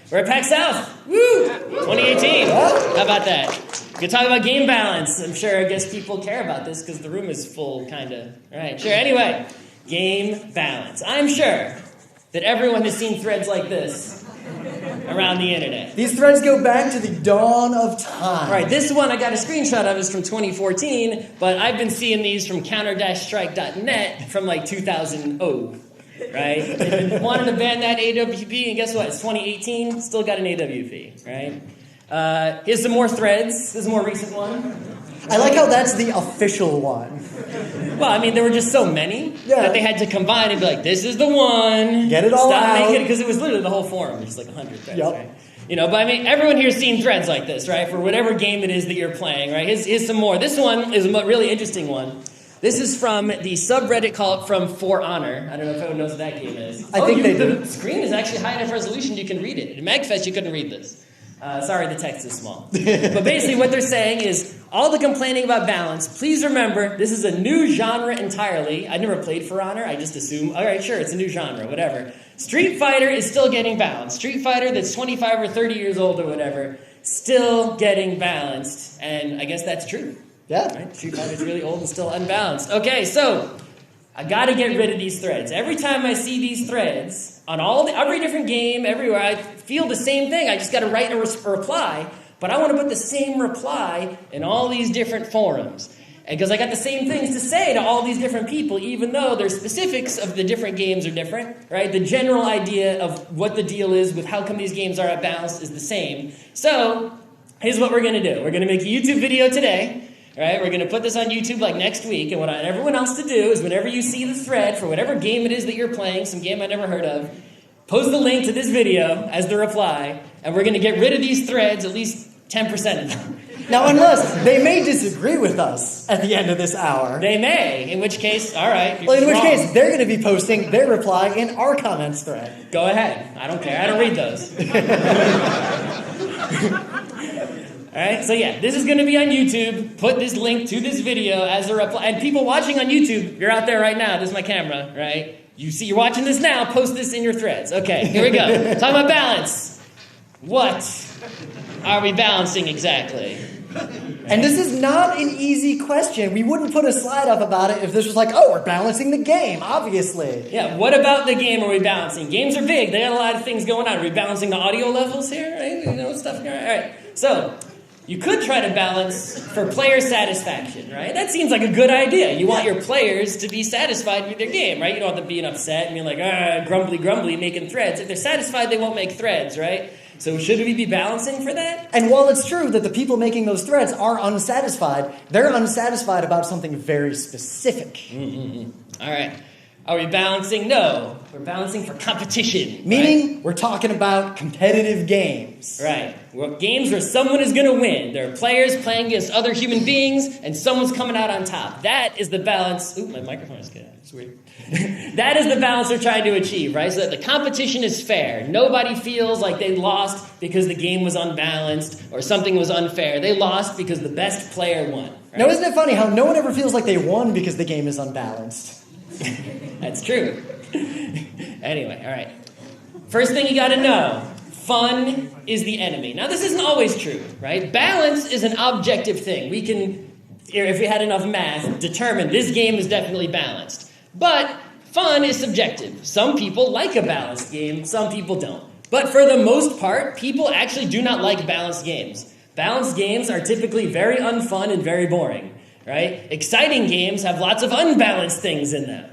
We're at PAX South. Woo! 2018. How about that? We can talk about game balance. I'm sure, I guess people care about this because the room is full, kind of. All right, sure. Anyway, game balance. I'm sure that everyone has seen threads like this around the internet. These threads go back to the dawn of time. Right, this one I got a screenshot of is from 2014, but I've been seeing these from counter-strike.net from like 2000. Right? They've been wanting to ban that AWP, and guess what? It's 2018, still got an AWP, right? Here's some more threads. This is a more recent one. I like how that's the official one. Well, I mean, there were just so many that they had to combine and be like, this is the one. Get it all out. Because it was literally the whole forum. There's like 100 threads, right? You know, but I mean, everyone here's seen threads like this, right? For whatever game it is that you're playing, right? Here's some more. This one is a really interesting one. This is from the subreddit called From For Honor. I don't know if anyone knows what that game is. I think they do. The screen is actually high enough resolution you can read it. At MagFest, you couldn't read this. Sorry, the text is small. But basically what they're saying is, all the complaining about balance, please remember, this is a new genre entirely. I never played For Honor. I just assume, all right, sure, it's a new genre, whatever. Street Fighter is still getting balanced. Street Fighter that's 25 or 30 years old or whatever, still getting balanced. And I guess that's true. Yeah. Right? Street Fighter is really old and still unbalanced. Okay, so I got to get rid of these threads. Every time I see these threads on every different game, everywhere, I feel the same thing. I just got to write a reply, but I want to put the same reply in all these different forums. Because I got the same things to say to all these different people, even though their specifics of the different games are different, right? The general idea of what the deal is with how come these games are balanced is the same. So here's what we're going to do. We're going to make a YouTube video today. Right, we're going to put this on YouTube like next week, and what I want everyone else to do is whenever you see the thread for whatever game it is that you're playing, some game I never heard of, post the link to this video as the reply, and we're going to get rid of these threads, at least 10% of them. Now, unless they may disagree with us at the end of this hour. They may, in which case, all right. Well, in which case, they're going to be posting their reply in our comments thread. Go ahead. I don't care. I don't read those. All right, so yeah, this is going to be on YouTube. Put this link to this video as a reply. And people watching on YouTube, you're out there right now. This is my camera, right? You're watching this now. Post this in your threads. Okay, here we go. Talking about balance. What are we balancing exactly? And this is not an easy question. We wouldn't put a slide up about it if this was like, oh, we're balancing the game, obviously. Yeah, what about the game are we balancing? Games are big. They got a lot of things going on. Are we balancing the audio levels here? Right? You know, stuff. All right, so you could try to balance for player satisfaction, right? That seems like a good idea. You want your players to be satisfied with their game, right? You don't want them being upset and being like, grumbly, making threads. If they're satisfied, they won't make threads, right? So should we be balancing for that? And while it's true that the people making those threads are unsatisfied, they're unsatisfied about something very specific. All right. Are we balancing? No. We're balancing for competition. Meaning, we're talking about competitive games. Right. Well, games where someone is going to win. There are players playing against other human beings, and someone's coming out on top. That is the balance. Ooh, my microphone is good. It's weird. That is the balance we're trying to achieve, right? So that the competition is fair. Nobody feels like they lost because the game was unbalanced or something was unfair. They lost because the best player won. Right? Now, isn't it funny how no one ever feels like they won because the game is unbalanced? That's true. Anyway, all right. First thing you got to know, fun is the enemy. Now, this isn't always true, right? Balance is an objective thing. We can, if we had enough math, determine this game is definitely balanced. But fun is subjective. Some people like a balanced game, some people don't. But for the most part, people actually do not like balanced games. Balanced games are typically very unfun and very boring. Right? Exciting games have lots of unbalanced things in them.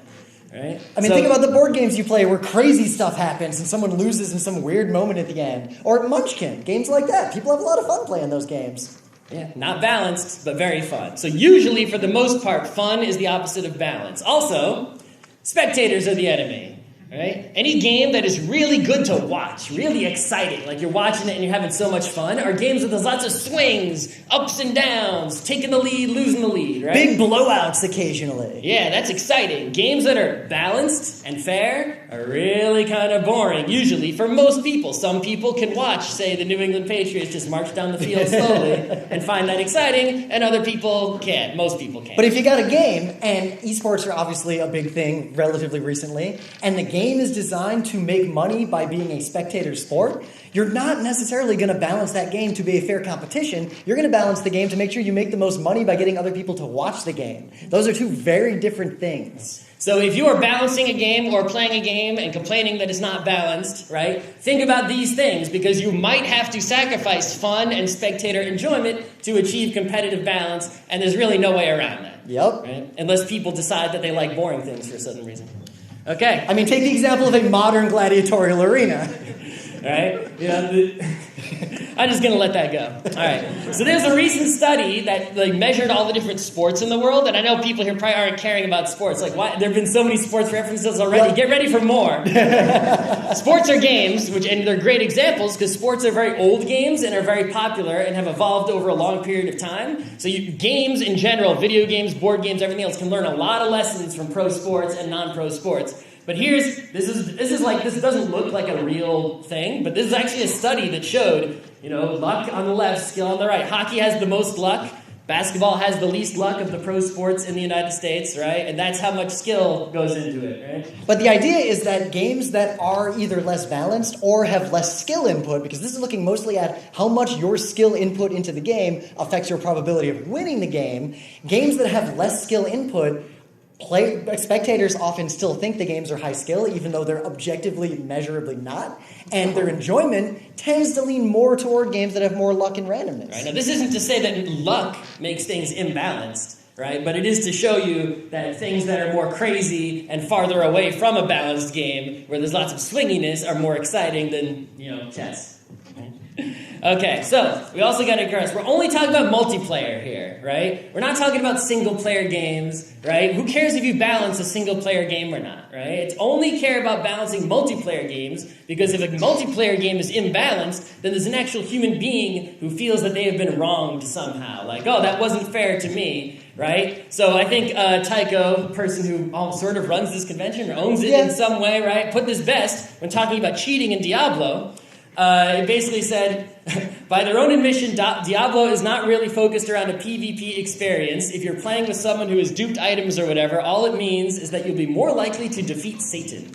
Right? I mean, think about the board games you play where crazy stuff happens and someone loses in some weird moment at the end. Or Munchkin, games like that. People have a lot of fun playing those games. Yeah, not balanced, but very fun. So usually, for the most part, fun is the opposite of balance. Also, spectators are the enemy. Right? Any game that is really good to watch, really exciting, like you're watching it and you're having so much fun, are games with lots of swings, ups and downs, taking the lead, losing the lead, right? Big blowouts occasionally. Yeah, that's exciting. Games that are balanced and fair are really kind of boring, usually, for most people. Some people can watch, say, the New England Patriots just march down the field slowly and find that exciting, and other people can't. Most people can't. But if you got a game, and esports are obviously a big thing relatively recently, and the game game is designed to make money by being a spectator sport, you're not necessarily going to balance that game to be a fair competition. You're going to balance the game to make sure you make the most money by getting other people to watch the game. Those are two very different things. So if you are balancing a game or playing a game and complaining that it's not balanced, right, think about these things, because you might have to sacrifice fun and spectator enjoyment to achieve competitive balance, and there's really no way around that. Yep. Right? Unless people decide that they like boring things for some reason. Okay. I mean, take the example of a modern gladiatorial arena. Right? You know, I'm just going to let that go. All right. So there's a recent study that measured all the different sports in the world, and I know people here probably aren't caring about sports. Like, why? There have been so many sports references already. Yep. Get ready for more. Sports are games, and they're great examples because sports are very old games and are very popular and have evolved over a long period of time. So games in general, video games, board games, everything else, can learn a lot of lessons from pro sports and non-pro sports. But this doesn't look like a real thing, but this is actually a study that showed, luck on the left, skill on the right. Hockey has the most luck. Basketball has the least luck of the pro sports in the United States, right? And that's how much skill goes into it, right? But the idea is that games that are either less balanced or have less skill input, because this is looking mostly at how much your skill input into the game affects your probability of winning the game. Games that have less skill input, spectators often still think the games are high skill, even though they're objectively, measurably not. And their enjoyment tends to lean more toward games that have more luck and randomness. Right. Now, this isn't to say that luck makes things imbalanced, right? But it is to show you that things that are more crazy and farther away from a balanced game, where there's lots of swinginess, are more exciting than, chess. Okay, so we also got to address, we're only talking about multiplayer here, right? We're not talking about single-player games, right? Who cares if you balance a single-player game or not, right? It's only care about balancing multiplayer games, because if a multiplayer game is imbalanced, then there's an actual human being who feels that they have been wronged somehow. Like, oh, that wasn't fair to me, right? So I think Tycho, the person who sort of runs this convention or owns it in some way, right, put this best when talking about cheating in Diablo. It basically said, by their own admission, Diablo is not really focused around a PvP experience. If you're playing with someone who has duped items or whatever, all it means is that you'll be more likely to defeat Satan.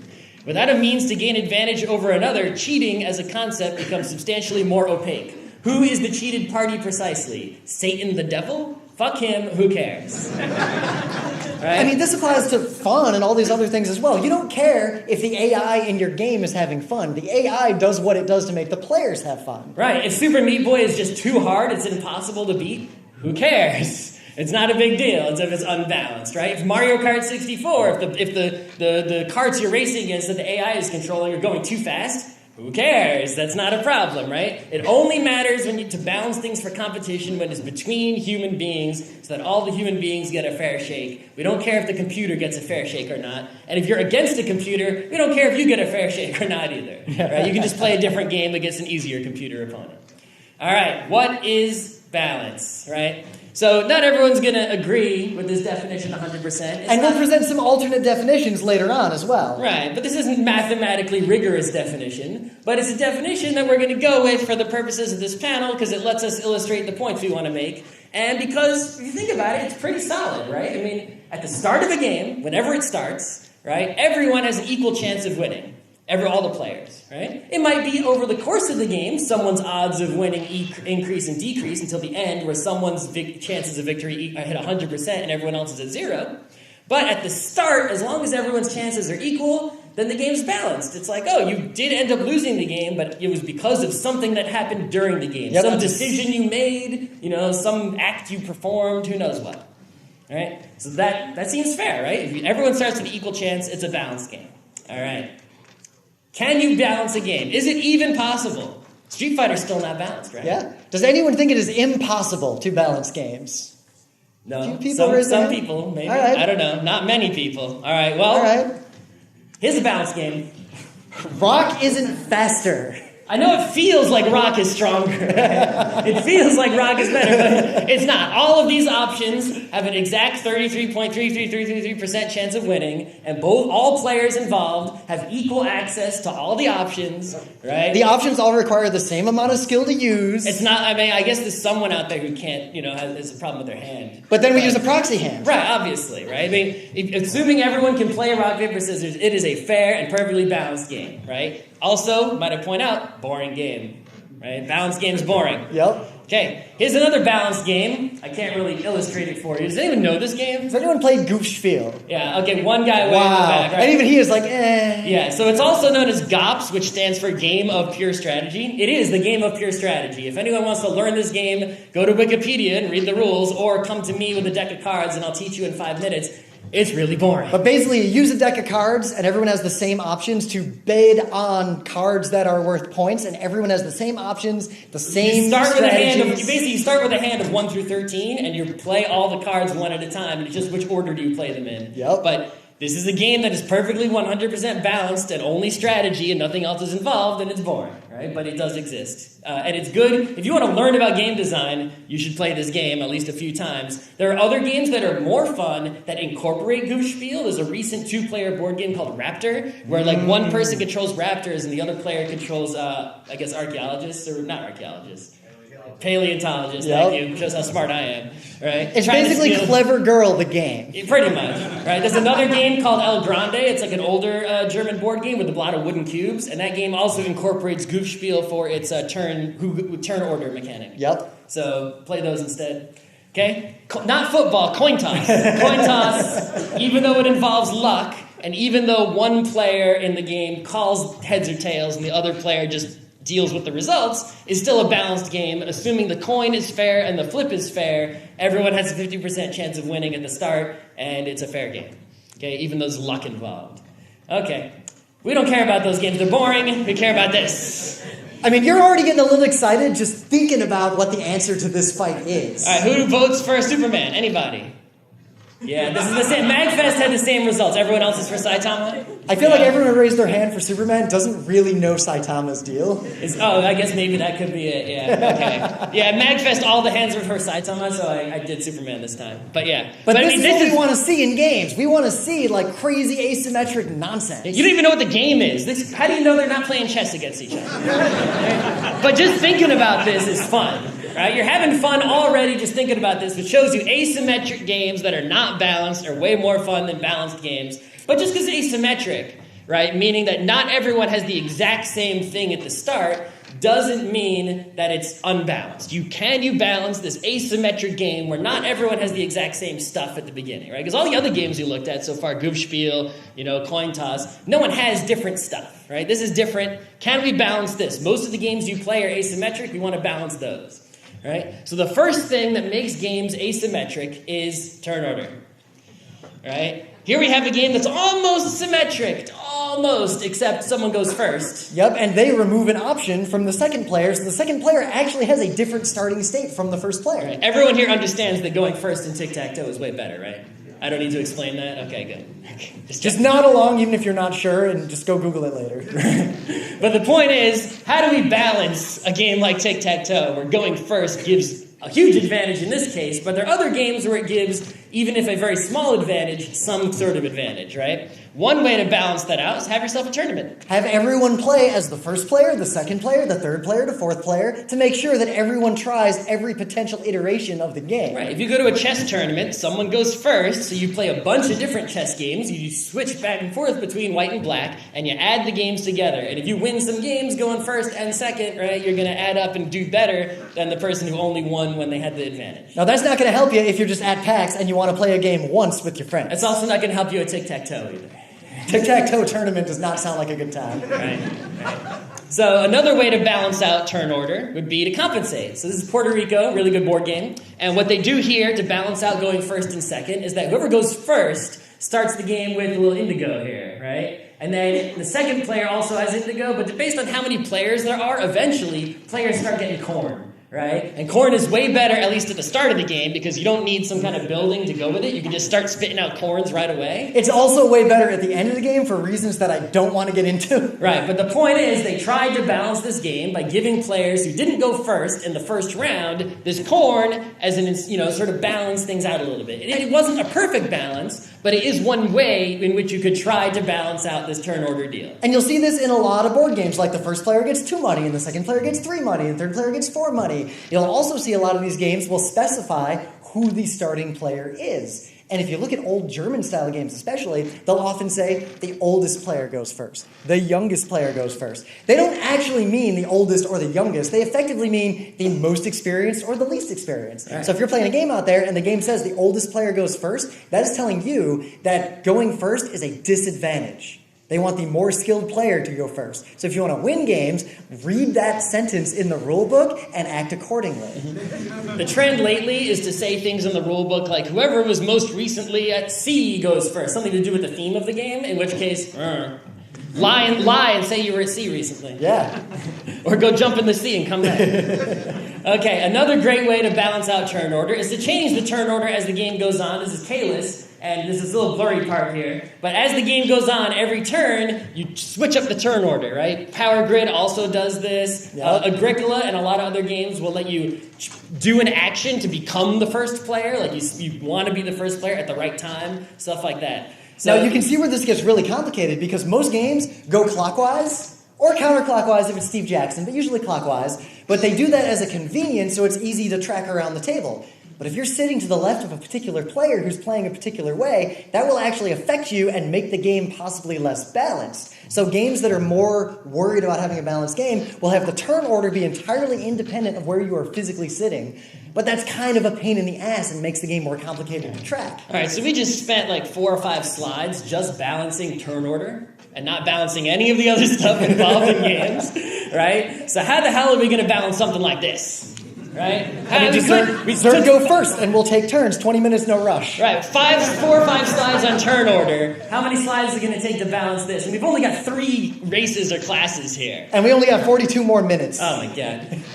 Without a means to gain advantage over another, cheating as a concept becomes substantially more opaque. Who is the cheated party precisely? Satan the devil? Fuck him, who cares? Right? I mean, this applies to fun and all these other things as well. You don't care if the AI in your game is having fun. The AI does what it does to make the players have fun. Right. If Super Meat Boy is just too hard, it's impossible to beat, who cares? It's not a big deal. It's if it's unbalanced, right? If Mario Kart 64, if the carts you're racing against that the AI is controlling are going too fast, who cares? That's not a problem, right? It only matters to balance things for competition when it's between human beings, so that all the human beings get a fair shake. We don't care if the computer gets a fair shake or not. And if you're against a computer, we don't care if you get a fair shake or not either. Right? You can just play a different game against an easier computer opponent. All right, what is balance, right? So not everyone's going to agree with this definition 100%. And we'll present some alternate definitions later on as well. Right, but this isn't mathematically rigorous definition, but it's a definition that we're going to go with for the purposes of this panel because it lets us illustrate the points we want to make. And because, if you think about it, it's pretty solid, right? I mean, at the start of a game, whenever it starts, right, everyone has an equal chance of winning. All the players, right? It might be over the course of the game, someone's odds of winning increase and decrease until the end, where someone's chances of victory hit 100% and everyone else is at 0. But at the start, as long as everyone's chances are equal, then the game's balanced. It's like, oh, you did end up losing the game, but it was because of something that happened during the game. Yep. Some decision you made, some act you performed, who knows what. All right? So that seems fair, right? If everyone starts with an equal chance, it's a balanced game. All right. Can you balance a game? Is it even possible? Street Fighter's still not balanced, right? Yeah. Does anyone think it is impossible to balance games? No. Some people, maybe. Right. I don't know. Not many people. All right, well, here's a balanced game. Rock isn't faster. I know it feels like rock is stronger. It feels like rock is better, but it's not. All of these options have an exact 33.33333% chance of winning, and all players involved have equal access to all the options, right? The options all require the same amount of skill to use. It's not, I mean, I guess there's someone out there who can't, has a problem with their hand. But then we use a proxy hand. Right, obviously, right? I mean, assuming everyone can play rock, paper, scissors, it is a fair and perfectly balanced game, right? Also, might I point out, boring game, right? Balanced game is boring. Yep. Okay, here's another balanced game. I can't really illustrate it for you. Does anyone know this game? Has anyone played Goofspiel? Yeah, okay, one guy way in the back. Right? And even he is like, eh. Yeah, so it's also known as GOPS, which stands for Game of Pure Strategy. It is the Game of Pure Strategy. If anyone wants to learn this game, go to Wikipedia and read the rules, or come to me with a deck of cards and I'll teach you in 5 minutes. It's really boring. But basically, you use a deck of cards, and everyone has the same options to bid on cards that are worth points, and everyone has the same options, the same strategies. You start with a hand of 1 through 13, and you play all the cards one at a time, and it's just which order do you play them in. Yep. But this is a game that is perfectly 100% balanced and only strategy and nothing else is involved, and it's boring, right? But it does exist. And it's good. If you want to learn about game design, you should play this game at least a few times. There are other games that are more fun that incorporate Goofspiel. There's a recent 2-player board game called Raptor, where like one person controls raptors and the other player controls, I guess, archaeologists, or not archaeologists. Paleontologist, Yep. Thank you. Shows how smart I am, right? It's basically Clever Girl, the game. Pretty much, right? There's another game called El Grande. It's like an older German board game with a lot of wooden cubes, and that game also incorporates Goofspiel for its turn order mechanic. Yep. So play those instead. Okay? Not football, coin toss. Coin toss, even though it involves luck, and even though one player in the game calls heads or tails and the other player just deals with the results, is still a balanced game. Assuming the coin is fair and the flip is fair, everyone has a 50% chance of winning at the start, and it's a fair game. Okay, even though there's luck involved. Okay, we don't care about those games. They're boring. We care about this. I mean, you're already getting a little excited just thinking about what the answer to this fight is. All right, who votes for Superman? Anybody? Yeah, this is the same. MagFest had the same results. Everyone else is for Saitama? I feel like everyone who raised their hand for Superman doesn't really know Saitama's deal. I guess maybe that could be it. Yeah, okay. Yeah, MagFest, all the hands were for Saitama, so I did Superman this time. But yeah. But this is what we want to see in games. We want to see, like, crazy asymmetric nonsense. You don't even know what the game is. How do you know they're not playing chess against each other? Right? But just thinking about this is fun. Right? You're having fun already just thinking about this, which shows you asymmetric games that are not balanced are way more fun than balanced games. But just because it's asymmetric, right, meaning that not everyone has the exact same thing at the start, doesn't mean that it's unbalanced. You balance this asymmetric game where not everyone has the exact same stuff at the beginning, right? Because all the other games you looked at so far, Goofspiel, coin toss, no one has different stuff, right? This is different. Can we balance this? Most of the games you play are asymmetric. We want to balance those. Right? So the first thing that makes games asymmetric is turn order. Right? Here we have a game that's almost symmetric. Almost, except someone goes first. Yep, and they remove an option from the second player, so the second player actually has a different starting state from the first player. Right. Everyone here understands that going first in tic-tac-toe is way better, right? I don't need to explain that? Okay, good. Just nod along even if you're not sure, and just go Google it later. But the point is, how do we balance a game like tic-tac-toe where going first gives a huge advantage in this case, but there are other games where it gives, even if a very small advantage, some sort of advantage, right? One way to balance that out is have yourself a tournament. Have everyone play as the first player, the second player, the third player, the fourth player, to make sure that everyone tries every potential iteration of the game. Right. If you go to a chess tournament, someone goes first, so you play a bunch of different chess games. You switch back and forth between white and black, and you add the games together. And if you win some games going first and second, right, you're going to add up and do better than the person who only won when they had the advantage. Now, that's not going to help you if you're just at PAX and you want to play a game once with your friends. It's also not going to help you at tic-tac-toe either. Tic-tac-toe tournament does not sound like a good time. Right. So another way to balance out turn order would be to compensate. So this is Puerto Rico, really good board game. And what they do here to balance out going first and second is that whoever goes first starts the game with a little indigo here, right? And then the second player also has indigo, but based on how many players there are, eventually players start getting corn. right? And corn is way better, at least at the start of the game, because you don't need some kind of building to go with it. You can just start spitting out corns right away. It's also way better at the end of the game for reasons that I don't want to get into. Right, but the point is they tried to balance this game by giving players who didn't go first in the first round this corn as an, sort of balance things out a little bit. It wasn't a perfect balance, but it is one way in which you could try to balance out this turn order deal. And you'll see this in a lot of board games, like the first player gets 2 money, and the second player gets 3 money, and the third player gets 4 money. You'll also see a lot of these games will specify who the starting player is. And if you look at old German-style games especially, they'll often say the oldest player goes first. The youngest player goes first. They don't actually mean the oldest or the youngest. They effectively mean the most experienced or the least experienced. Right. So if you're playing a game out there and the game says the oldest player goes first, that is telling you that going first is a disadvantage. They want the more skilled player to go first. So if you want to win games, read that sentence in the rule book and act accordingly. The trend lately is to say things in the rule book like whoever was most recently at sea goes first. Something to do with the theme of the game, in which case, lie and say you were at sea recently. Yeah. Or go jump in the sea and come back. Okay, another great way to balance out turn order is to change the turn order as the game goes on. This is Kalis. And this is a little blurry part here. But as the game goes on, every turn, you switch up the turn order, right? Power Grid also does this. Yeah. Agricola and a lot of other games will let you do an action to become the first player. Like you want to be the first player at the right time, stuff like that. So now you can see where this gets really complicated because most games go clockwise or counterclockwise if it's Steve Jackson, but usually clockwise. But they do that as a convenience so it's easy to track around the table. But if you're sitting to the left of a particular player who's playing a particular way, that will actually affect you and make the game possibly less balanced. So games that are more worried about having a balanced game will have the turn order be entirely independent of where you are physically sitting. But that's kind of a pain in the ass and makes the game more complicated to track. All right, so we just spent like 4 or 5 slides just balancing turn order and not balancing any of the other stuff involved in games, right? So how the hell are we going to balance something like this? Right? Zerg go first, and we'll take turns. 20 minutes, no rush. Right. 4 or 5 slides on turn order. How many slides is it going to take to balance this? And we've only got 3 races or classes here. And we only have 42 more minutes. Oh, my God.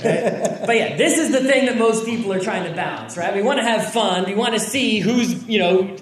Right? But yeah, this is the thing that most people are trying to balance, right? We want to have fun. We want to see who's,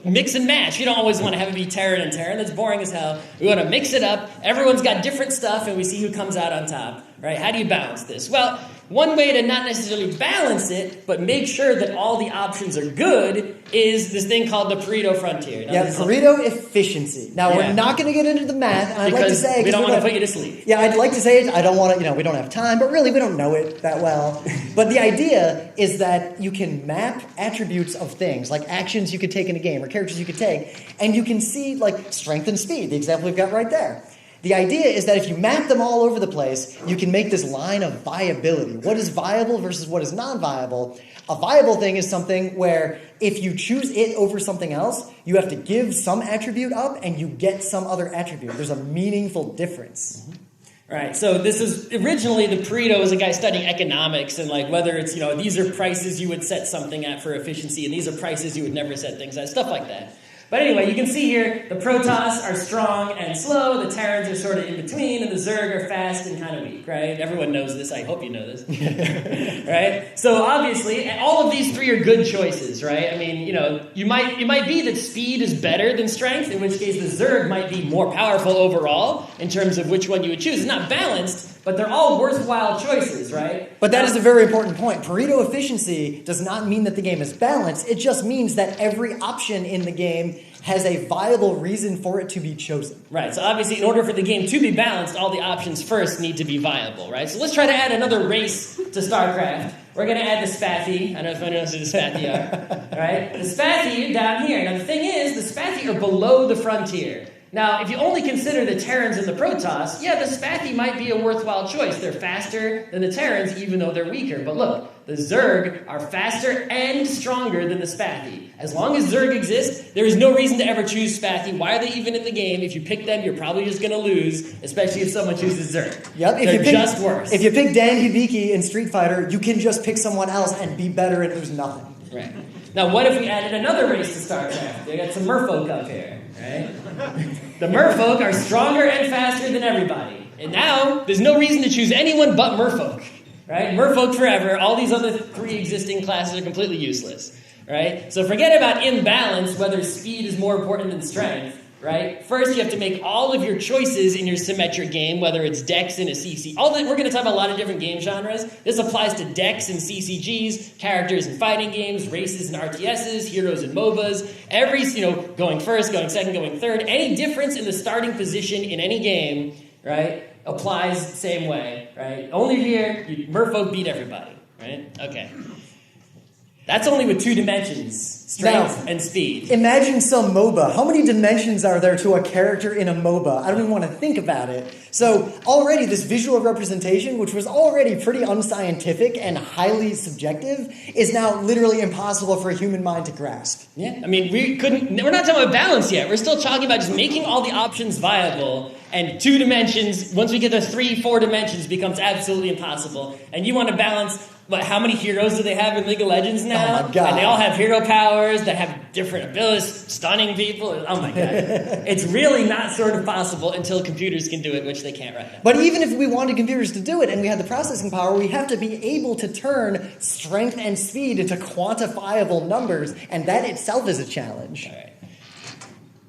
mix and match. You don't always want to have it be Terran and Terran. That's boring as hell. We want to mix it up. Everyone's got different stuff, and we see who comes out on top. Right? How do you balance this? Well, one way to not necessarily balance it, but make sure that all the options are good, is this thing called the Pareto frontier. Now, Pareto efficiency. Now, we're not going to get into the math. And I'd like to say, we don't want to put you to sleep. Yeah, I'd like to say it. I don't want to, we don't have time, but really we don't know it that well. But the idea is that you can map attributes of things, like actions you could take in a game or characters you could take, and you can see, like, strength and speed, the example we've got right there. The idea is that if you map them all over the place, you can make this line of viability. What is viable versus what is non-viable? A viable thing is something where if you choose it over something else, you have to give some attribute up and you get some other attribute. There's a meaningful difference. Mm-hmm. Right, so this is originally the Pareto was a guy studying economics and like whether it's, these are prices you would set something at for efficiency and these are prices you would never set things at, stuff like that. But anyway, you can see here, the Protoss are strong and slow, the Terrans are sort of in between, and the Zerg are fast and kind of weak, right? Everyone knows this. I hope you know this. Right? So obviously, all of these 3 are good choices, right? I mean, it might be that speed is better than strength, in which case the Zerg might be more powerful overall in terms of which one you would choose. It's not balanced, but they're all worthwhile choices, right? But that is a very important point. Pareto efficiency does not mean that the game is balanced. It just means that every option in the game has a viable reason for it to be chosen. Right, so obviously in order for the game to be balanced, all the options first need to be viable, right? So let's try to add another race to StarCraft. We're going to add the Spathi. I don't know if anyone knows who the Spathi are. Right? The Spathi are down here. Now the thing is, the Spathi are below the frontier. Now, if you only consider the Terrans and the Protoss, the Spathi might be a worthwhile choice. They're faster than the Terrans, even though they're weaker. But look, the Zerg are faster and stronger than the Spathi. As long as Zerg exists, there is no reason to ever choose Spathi. Why are they even in the game? If you pick them, you're probably just going to lose, especially if someone chooses Zerg. Yep, they're just worse. If you pick Dan Hibiki in Street Fighter, you can just pick someone else and be better and lose nothing. Right. Now, what if we added another race to StarCraft? We got some merfolk up here, right? The merfolk are stronger and faster than everybody. And now, there's no reason to choose anyone but merfolk, right? Merfolk forever. All these other 3 existing classes are completely useless, right? So forget about imbalance, whether speed is more important than strength, right? First, you have to make all of your choices in your symmetric game, whether it's Dex and a CC. We're going to talk about a lot of different game genres. This applies to Dex and CCGs, characters in fighting games, races and RTSs, heroes and MOBAs. Every, going first, going second, going third. Any difference in the starting position in any game, right, applies the same way, right? Only here, Merfolk beat everybody, right? Okay. That's only with 2 dimensions. Strength and speed. Imagine some MOBA. How many dimensions are there to a character in a MOBA? I don't even want to think about it. So already this visual representation, which was already pretty unscientific and highly subjective, is now literally impossible for a human mind to grasp. Yeah, I mean, we're not talking about balance yet. We're still talking about just making all the options viable, and 2 dimensions, once we get to 3, 4 dimensions, becomes absolutely impossible. And you want to balance, how many heroes do they have in League of Legends now? Oh my God. And they all have hero powers that have different abilities, stunning people. Oh my God. It's really not sort of possible until computers can do it, which they can't right now. But even if we wanted computers to do it and we had the processing power, we have to be able to turn strength and speed into quantifiable numbers, and that itself is a challenge. All right.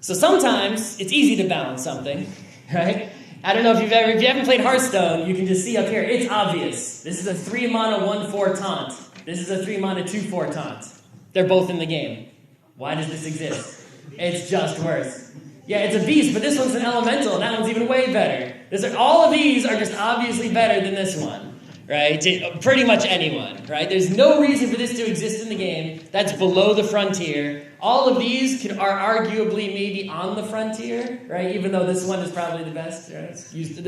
So sometimes it's easy to balance something, right? I don't know if you haven't played Hearthstone, you can just see up here, it's obvious. This is a 3 mana 1/4 taunt. This is a 3 mana 2/4 taunt. They're both in the game. Why does this exist? It's just worse. Yeah, it's a beast, but this one's an elemental, and that one's even way better. All of these are just obviously better than this one, right? Pretty much anyone, right? There's no reason for this to exist in the game. That's below the frontier. All of these are arguably maybe on the frontier, right? Even though this one is probably the best. Right?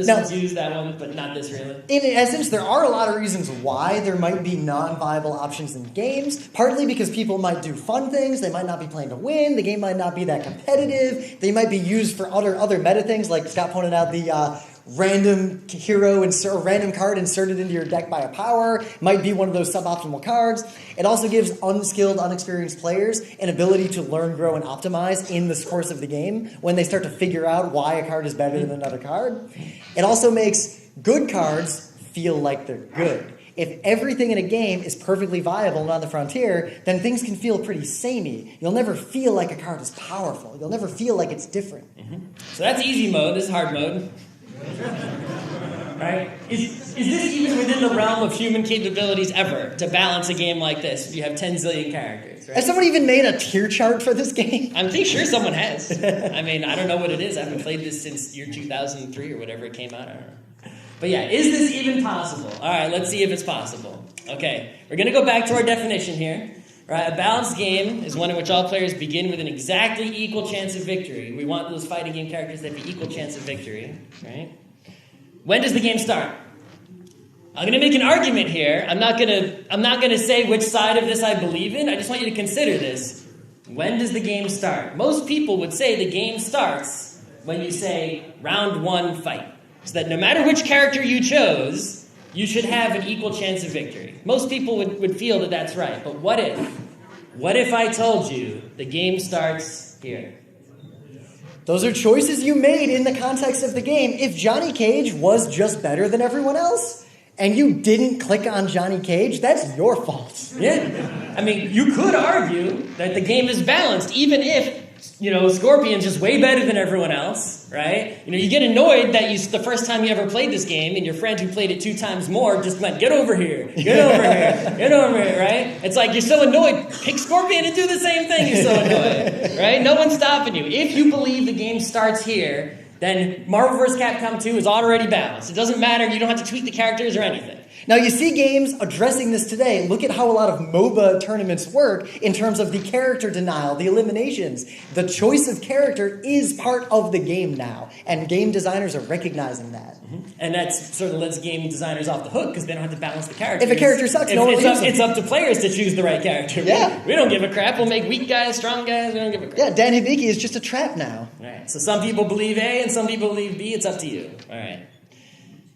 One's used, that one, but not this really. In essence, there are a lot of reasons why there might be non-viable options in games. Partly because people might do fun things. They might not be playing to win. The game might not be that competitive. They might be used for other meta things, like Scott pointed out, the random hero or random card inserted into your deck by a power might be one of those suboptimal cards. It also gives unskilled, unexperienced players an ability to learn, grow, and optimize in the course of the game when they start to figure out why a card is better than another card. It also makes good cards feel like they're good. If everything in a game is perfectly viable and on the frontier, then things can feel pretty samey. You'll never feel like a card is powerful. You'll never feel like it's different. Mm-hmm. So that's easy mode. This is hard mode. Right? Is this even within the realm of human capabilities ever to balance a game like this if you have 10 zillion characters? Right? Has someone even made a tier chart for this game? I'm pretty sure someone has. I mean, I don't know what it is. I haven't played this since year 2003 or whatever it came out. I don't know. But yeah, is this even possible? All right, let's see if it's possible. Okay, we're going to go back to our definition here. Right, a balanced game is one in which all players begin with an exactly equal chance of victory. We want those fighting game characters to have an equal chance of victory, right? When does the game start? I'm going to make an argument here. I'm not going to say which side of this I believe in. I just want you to consider this. When does the game start? Most people would say the game starts when you say round 1 fight. So that no matter which character you chose, you should have an equal chance of victory. Most people would feel that that's right. But what if? What if I told you the game starts here? Those are choices you made in the context of the game. If Johnny Cage was just better than everyone else, and you didn't click on Johnny Cage, that's your fault. Yeah. I mean, you could argue that the game is balanced, even if, Scorpion's just way better than everyone else, right? You get annoyed that the first time you ever played this game, and your friend who played it 2 times more just went, get over here, get over here, get over here, right? It's like, you're so annoyed, pick Scorpion and do the same thing, you're so annoyed, right? No one's stopping you. If you believe the game starts here, then Marvel vs. Capcom 2 is already balanced. It doesn't matter, you don't have to tweak the characters or anything. Now, you see games addressing this today. Look at how a lot of MOBA tournaments work in terms of the character denial, the eliminations. The choice of character is part of the game now, and game designers are recognizing that. Mm-hmm. And that sort of lets game designers off the hook because they don't have to balance the characters. If a character sucks, no one leaves them. It's up to players to choose the right character. Yeah. We don't give a crap. We'll make weak guys, strong guys. We don't give a crap. Yeah, Dan Hibiki is just a trap now. All right. So some people believe A and some people believe B. It's up to you. All right.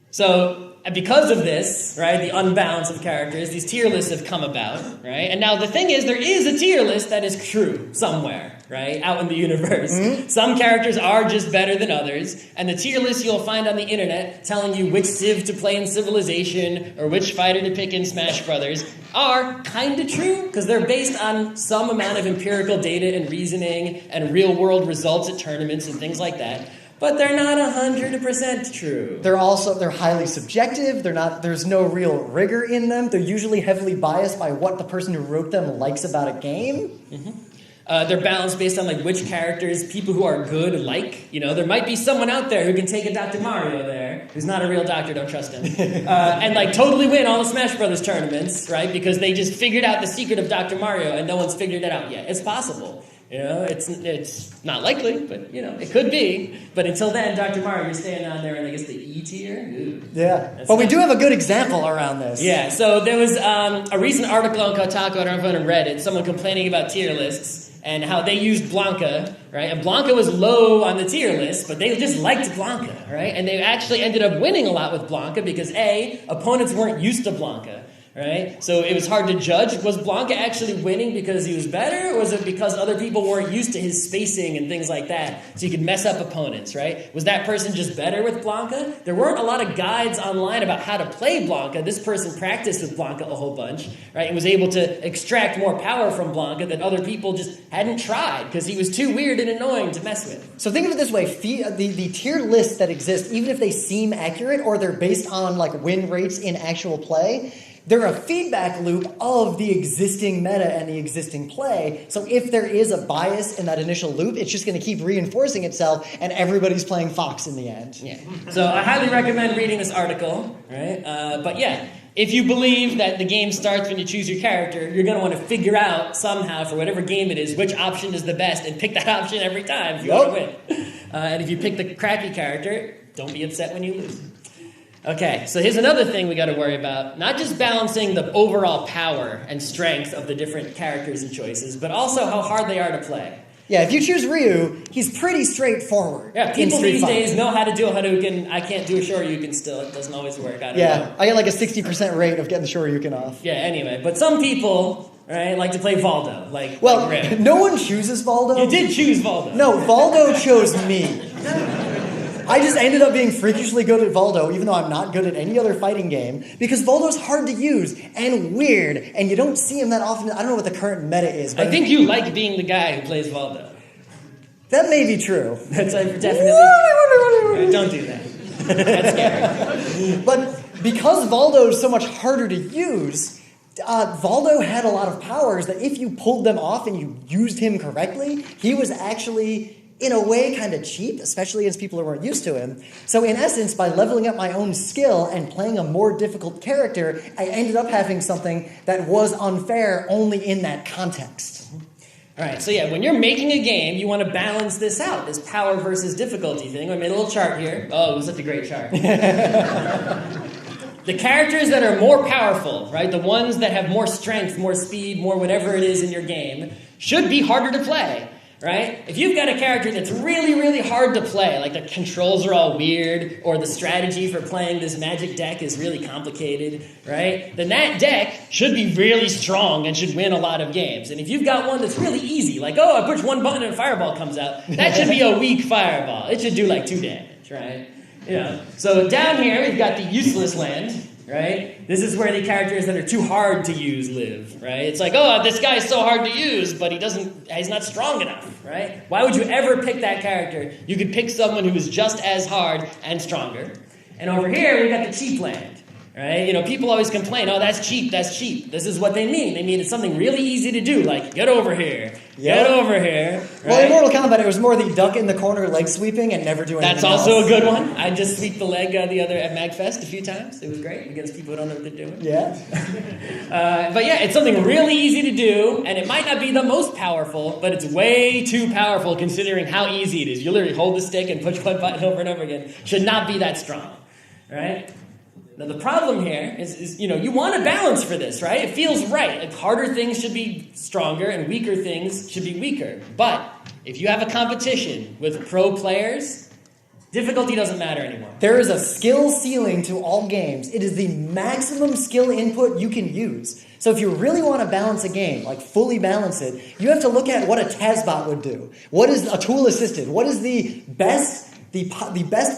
So And because of this, right, the unbalance of characters, these tier lists have come about, right? And now the thing is, there is a tier list that is true somewhere, right, out in the universe. Mm-hmm. Some characters are just better than others, and the tier list you'll find on the internet telling you which Civ to play in Civilization or which fighter to pick in Smash Brothers are kind of true, because they're based on some amount of empirical data and reasoning and real-world results at tournaments and things like that. But they're not 100% true. They're highly subjective. There's no real rigor in them. They're usually heavily biased by what the person who wrote them likes about a game. Mm-hmm. They're balanced based on like which characters people who are good like. You know, there might be someone out there who can take a Dr. Mario there, who's not a real doctor, don't trust him, and like totally win all the Smash Brothers tournaments, right? Because they just figured out the secret of Dr. Mario and no one's figured it out yet. It's possible. You know, it's not likely, but, you know, it could be. But until then, Dr. Mario, you're staying on there in, I guess, the E tier? Ooh, yeah, but we do have a good example around this. Yeah, so there was a recent article on Kotaku, I don't know if on Reddit, someone complaining about tier lists and how they used Blanca, right? And Blanca was low on the tier list, but they just liked Blanca, right? And they actually ended up winning a lot with Blanca because, A, opponents weren't used to Blanca. Right? So it was hard to judge. Was Blanca actually winning because he was better, or was it because other people weren't used to his spacing and things like that, so he could mess up opponents, right? Was that person just better with Blanca? There weren't a lot of guides online about how to play Blanca. This person practiced with Blanca a whole bunch, right? And was able to extract more power from Blanca that other people just hadn't tried because he was too weird and annoying to mess with. So think of it this way. The tier lists that exist, even if they seem accurate or they're based on like win rates in actual play, they're a feedback loop of the existing meta and the existing play. So if there is a bias in that initial loop, it's just going to keep reinforcing itself, and everybody's playing Fox in the end. Yeah. So I highly recommend reading this article, right? But yeah, if you believe that the game starts when you choose your character, you're going to want to figure out somehow, for whatever game it is, which option is the best, and pick that option every time if you want to win. And if you pick the crappy character, don't be upset when you lose. Okay, so here's another thing we got to worry about. Not just balancing the overall power and strength of the different characters and choices, but also how hard they are to play. Yeah, if you choose Ryu, he's pretty straightforward. Yeah, people these days know how to do a Hadouken. I can't do a Shoryuken still. It doesn't always work. I get like a 60% rate of getting the Shoryuken off. Yeah, anyway. But some people, right, like to play Valdo. Like no one chooses Valdo. You did choose Valdo. No, Valdo chose me. I just ended up being freakishly good at Valdo, even though I'm not good at any other fighting game, because Valdo's hard to use and weird, and you don't see him that often. I don't know what the current meta is. But I think you like being the guy who plays Valdo. That may be true. That's definitely... Don't do that. That's scary. But because Valdo is so much harder to use, Valdo had a lot of powers that if you pulled them off and you used him correctly, he was actually, in a way, kind of cheap, especially as people who weren't used to him. So in essence, by leveling up my own skill and playing a more difficult character, I ended up having something that was unfair only in that context. All right, so yeah, when you're making a game, you want to balance this out, this power versus difficulty thing. I made a little chart here. Oh, it was such a great chart. The characters that are more powerful, right, the ones that have more strength, more speed, more whatever it is in your game, should be harder to play. Right? If you've got a character that's really, really hard to play, like the controls are all weird, or the strategy for playing this magic deck is really complicated, right? Then that deck should be really strong and should win a lot of games. And if you've got one that's really easy, like, oh, I push one button and a fireball comes out, that should be a weak fireball. It should do like 2 damage, right? You know. So down here, we've got the useless land. Right? This is where the characters that are too hard to use live, right? It's like, oh, this guy's so hard to use, but he's not strong enough, right? Why would you ever pick that character? You could pick someone who is just as hard and stronger. And over here, we've got the cheap land, right? You know, people always complain, oh, that's cheap, that's cheap. This is what they mean. They mean it's something really easy to do, like, get over here, get over here. Right? Well, in Mortal Kombat, it was more the duck in the corner leg sweeping and never do anything That's also a good one. I just sweeped the leg at MagFest a few times. It was great against people who don't know what they're doing. Yeah. But yeah, it's something really easy to do, and it might not be the most powerful, but it's way too powerful considering how easy it is. You literally hold the stick and push one button over and over again. Should not be that strong, right? Now, the problem here is you want a balance for this, right? It feels right. Like, harder things should be stronger and weaker things should be weaker. But if you have a competition with pro players, Difficulty doesn't matter anymore. There is a skill ceiling to all games. It is the maximum skill input you can use. So if you really want to balance a game, like fully balance it, you have to look at what a TASBot would do. What is a tool assisted? What is the best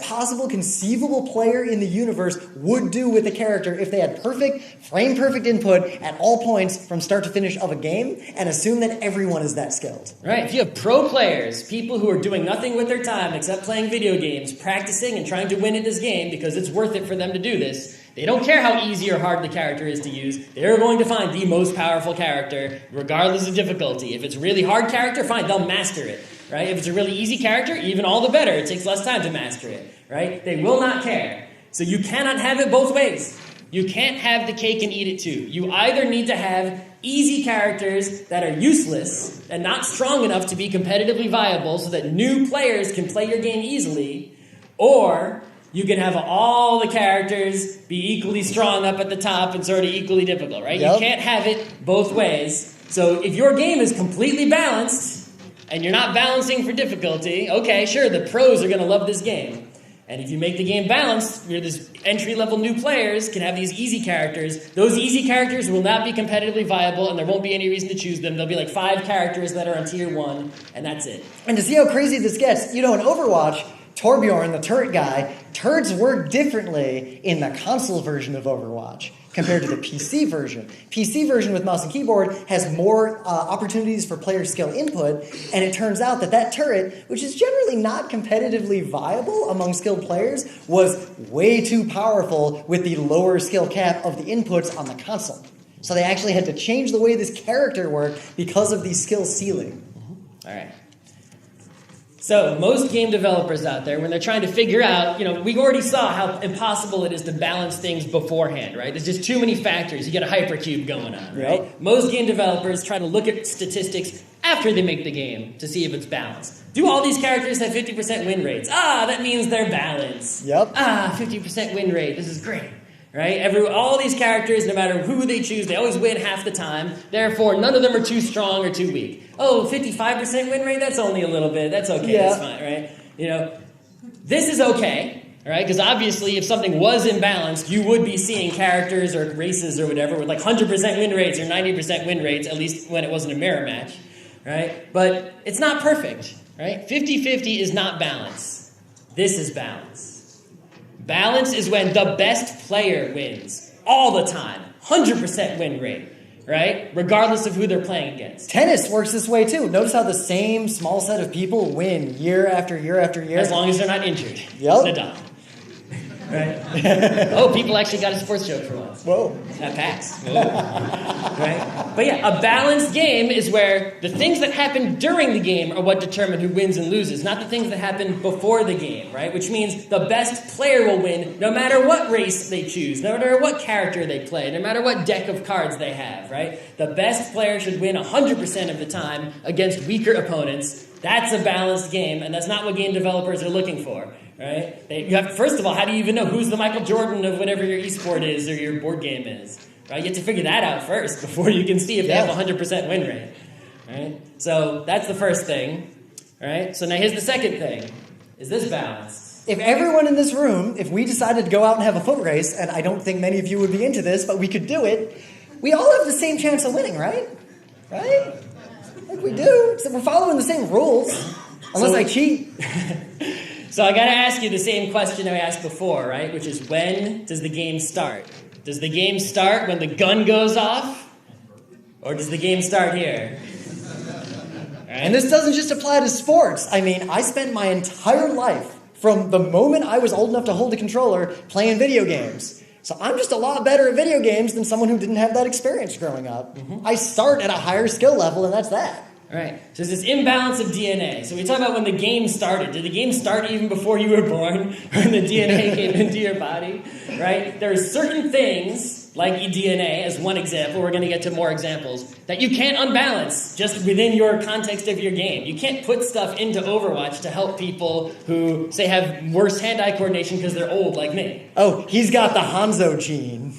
possible conceivable player in the universe would do with a character if they had frame perfect input at all points from start to finish of a game, and assume that everyone is that skilled. Right. If you have pro players, people who are doing nothing with their time except playing video games, practicing and trying to win at this game because it's worth it for them to do this, they don't care how easy or hard the character is to use. They're going to find the most powerful character, regardless of difficulty. If it's a really hard character, fine, they'll master it. Right? If it's a really easy character, even all the better. It takes less time to master it. Right? They will not care. So you cannot have it both ways. You can't have the cake and eat it too. You either need to have easy characters that are useless and not strong enough to be competitively viable so that new players can play your game easily, or you can have all the characters be equally strong up at the top and sort of equally difficult, right? Yep. You can't have it both ways. So if your game is completely balanced and you're not balancing for difficulty, okay, sure, the pros are going to love this game. And if you make the game balanced, where these entry-level new players can have these easy characters, those easy characters will not be competitively viable, and there won't be any reason to choose them. There'll be like 5 characters that are on tier 1, and that's it. And to see how crazy this gets, in Overwatch, Torbjorn, the turret guy, turrets work differently in the console version of Overwatch compared to the PC version. PC version with mouse and keyboard has more opportunities for player skill input, and it turns out that turret, which is generally not competitively viable among skilled players, was way too powerful with the lower skill cap of the inputs on the console. So they actually had to change the way this character worked because of the skill ceiling. All right. So most game developers out there, when they're trying to figure out, we already saw how impossible it is to balance things beforehand, right? There's just too many factors. You get a hypercube going on, right? Yep. Most game developers try to look at statistics after they make the game to see if it's balanced. Do all these characters have 50% win rates? That means they're balanced. Yep. 50% win rate. This is great. Right? All these characters, no matter who they choose, they always win half the time. Therefore, none of them are too strong or too weak. 55% win rate? That's only a little bit. That's okay. Yeah. That's fine, right? This is okay, all right? Because obviously, if something was imbalanced, you would be seeing characters or races or whatever with like 100% win rates or 90% win rates, at least when it wasn't a mirror match, right? But it's not perfect, right? 50-50 is not balance. This is balance. Balance is when the best player wins all the time, 100% win rate, right? Regardless of who they're playing against. Tennis works this way too. Notice how the same small set of people win year after year after year. As long as they're not injured. Yep. Nadal. Right? People actually got a sports joke for once. Whoa. At PAX. Right? But yeah, a balanced game is where the things that happen during the game are what determine who wins and loses, not the things that happen before the game, right? Which means the best player will win no matter what race they choose, no matter what character they play, no matter what deck of cards they have, right? The best player should win 100% of the time against weaker opponents. That's a balanced game, and that's not what game developers are looking for. Right? First of all, how do you even know who's the Michael Jordan of whatever your esport is or your board game is? Right? You have to figure that out first before you can see if they have a 100% win rate. Right? So that's the first thing. Right? So now here's the second thing. Is this balanced? If everyone in this room, if we decided to go out and have a foot race, and I don't think many of you would be into this, but we could do it, we all have the same chance of winning, right? Right? Like we do. So we're following the same rules. Unless I cheat. So I got to ask you the same question I asked before, right? Which is, when does the game start? Does the game start when the gun goes off? Or does the game start here? Right? And this doesn't just apply to sports. I mean, I spent my entire life, from the moment I was old enough to hold a controller, playing video games. So I'm just a lot better at video games than someone who didn't have that experience growing up. Mm-hmm. I start at a higher skill level, and that's that. All right, so there's this imbalance of DNA. So we talk about when the game started. Did the game start even before you were born? When the DNA came into your body? Right? There are certain things, like DNA as one example, we're going to get to more examples, that you can't unbalance just within your context of your game. You can't put stuff into Overwatch to help people who, say, have worse hand-eye coordination because they're old, like me. Oh, he's got the Hanzo gene.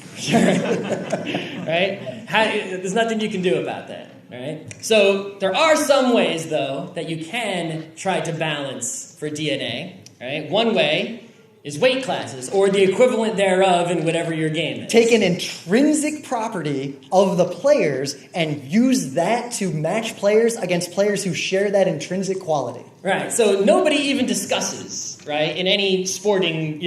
Right? There's nothing you can do about that. Right? So there are some ways, though, that you can try to balance for DNA. right? One way is weight classes, or the equivalent thereof in whatever your game is. Take an intrinsic property of the players and use that to match players against players who share that intrinsic quality. Right, so nobody even discusses, right, in any sporting,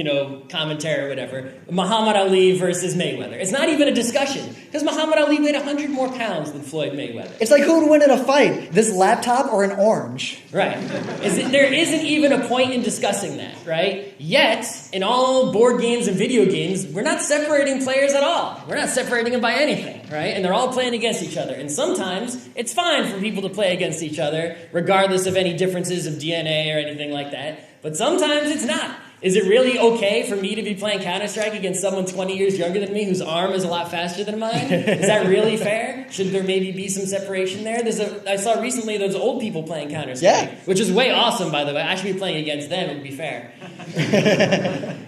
commentary or whatever, Muhammad Ali versus Mayweather. It's not even a discussion, because Muhammad Ali weighed 100 more pounds than Floyd Mayweather. It's like who would win in a fight, this laptop or an orange? Right. There isn't even a point in discussing that, right? Yet, in all board games and video games, we're not separating players at all. We're not separating them by anything, right? And they're all playing against each other. And sometimes, it's fine for people to play against each other, regardless of any differences of DNA or anything like that. But sometimes it's not. Is it really okay for me to be playing Counter-Strike against someone 20 years younger than me whose arm is a lot faster than mine? Is that really fair? Should there maybe be some separation there? I saw recently those old people playing Counter-Strike, which is way awesome, by the way. I should be playing against them, it would be fair.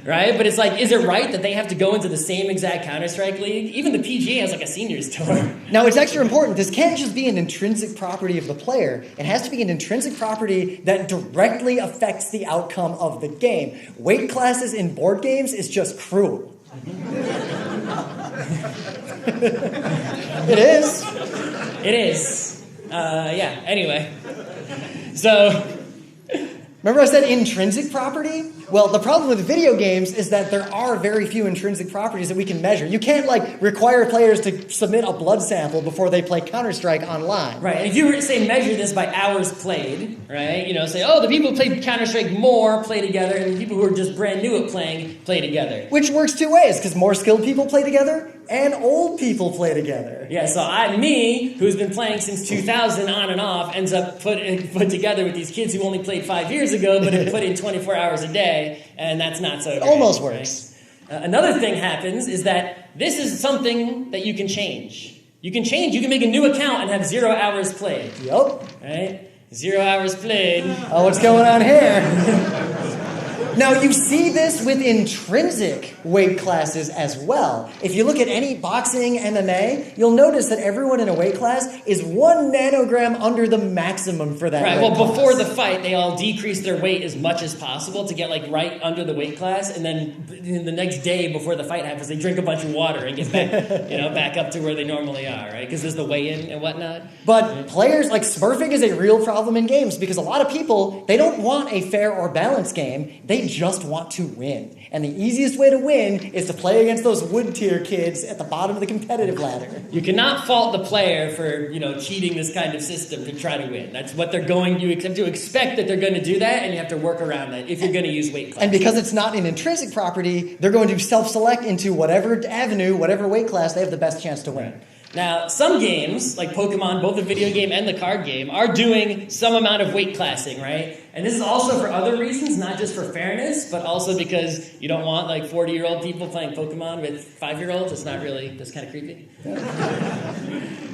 Right? But it's like, is it right that they have to go into the same exact Counter-Strike league? Even the PGA has like a seniors tour. Now, it's extra important. This can't just be an intrinsic property of the player. It has to be an intrinsic property that directly affects the outcome of the game. Weight classes in board games is just cruel. It is. It is. Anyway. So... Remember I said intrinsic property? Well, the problem with video games is that there are very few intrinsic properties that we can measure. You can't, require players to submit a blood sample before they play Counter-Strike online. Right, and if you were to, say, measure this by hours played, right, say, the people who played Counter-Strike more play together, and the people who are just brand new at playing play together. Which works two ways, because more skilled people play together, and old people play together. Yeah, so me, who's been playing since 2000 on and off, ends up put together with these kids who only played 5 years ago, but have put in 24 hours a day, and that's not so great. Almost works. Right? Another thing happens is that this is something that you can change. You can make a new account and have 0 hours played. Yup. Right? 0 hours played. Oh, what's going on here? Now, you see this with intrinsic weight classes as well. If you look at any boxing, MMA, you'll notice that everyone in a weight class is 1 nanogram under the maximum for that weight class. Before the fight, they all decrease their weight as much as possible to get, right under the weight class, and then the next day before the fight happens, they drink a bunch of water and get back, back up to where they normally are, right? Because there's the weigh-in and whatnot. But players, smurfing is a real problem in games, because a lot of people, they don't want a fair or balanced game. They just want to win. And the easiest way to win is to play against those wood tier kids at the bottom of the competitive ladder. You cannot fault the player for, cheating this kind of system to try to win. That's what they're going to expect that they're going to do that, and you have to work around that if you're going to use weight class. And because it's not an intrinsic property, they're going to self-select into whatever avenue, whatever weight class they have the best chance to win. Now, some games, like Pokemon, both the video game and the card game, are doing some amount of weight classing, right? And this is also for other reasons, not just for fairness, but also because you don't want, 40-year-old people playing Pokemon with 5-year-olds. It's not really, that's kind of creepy.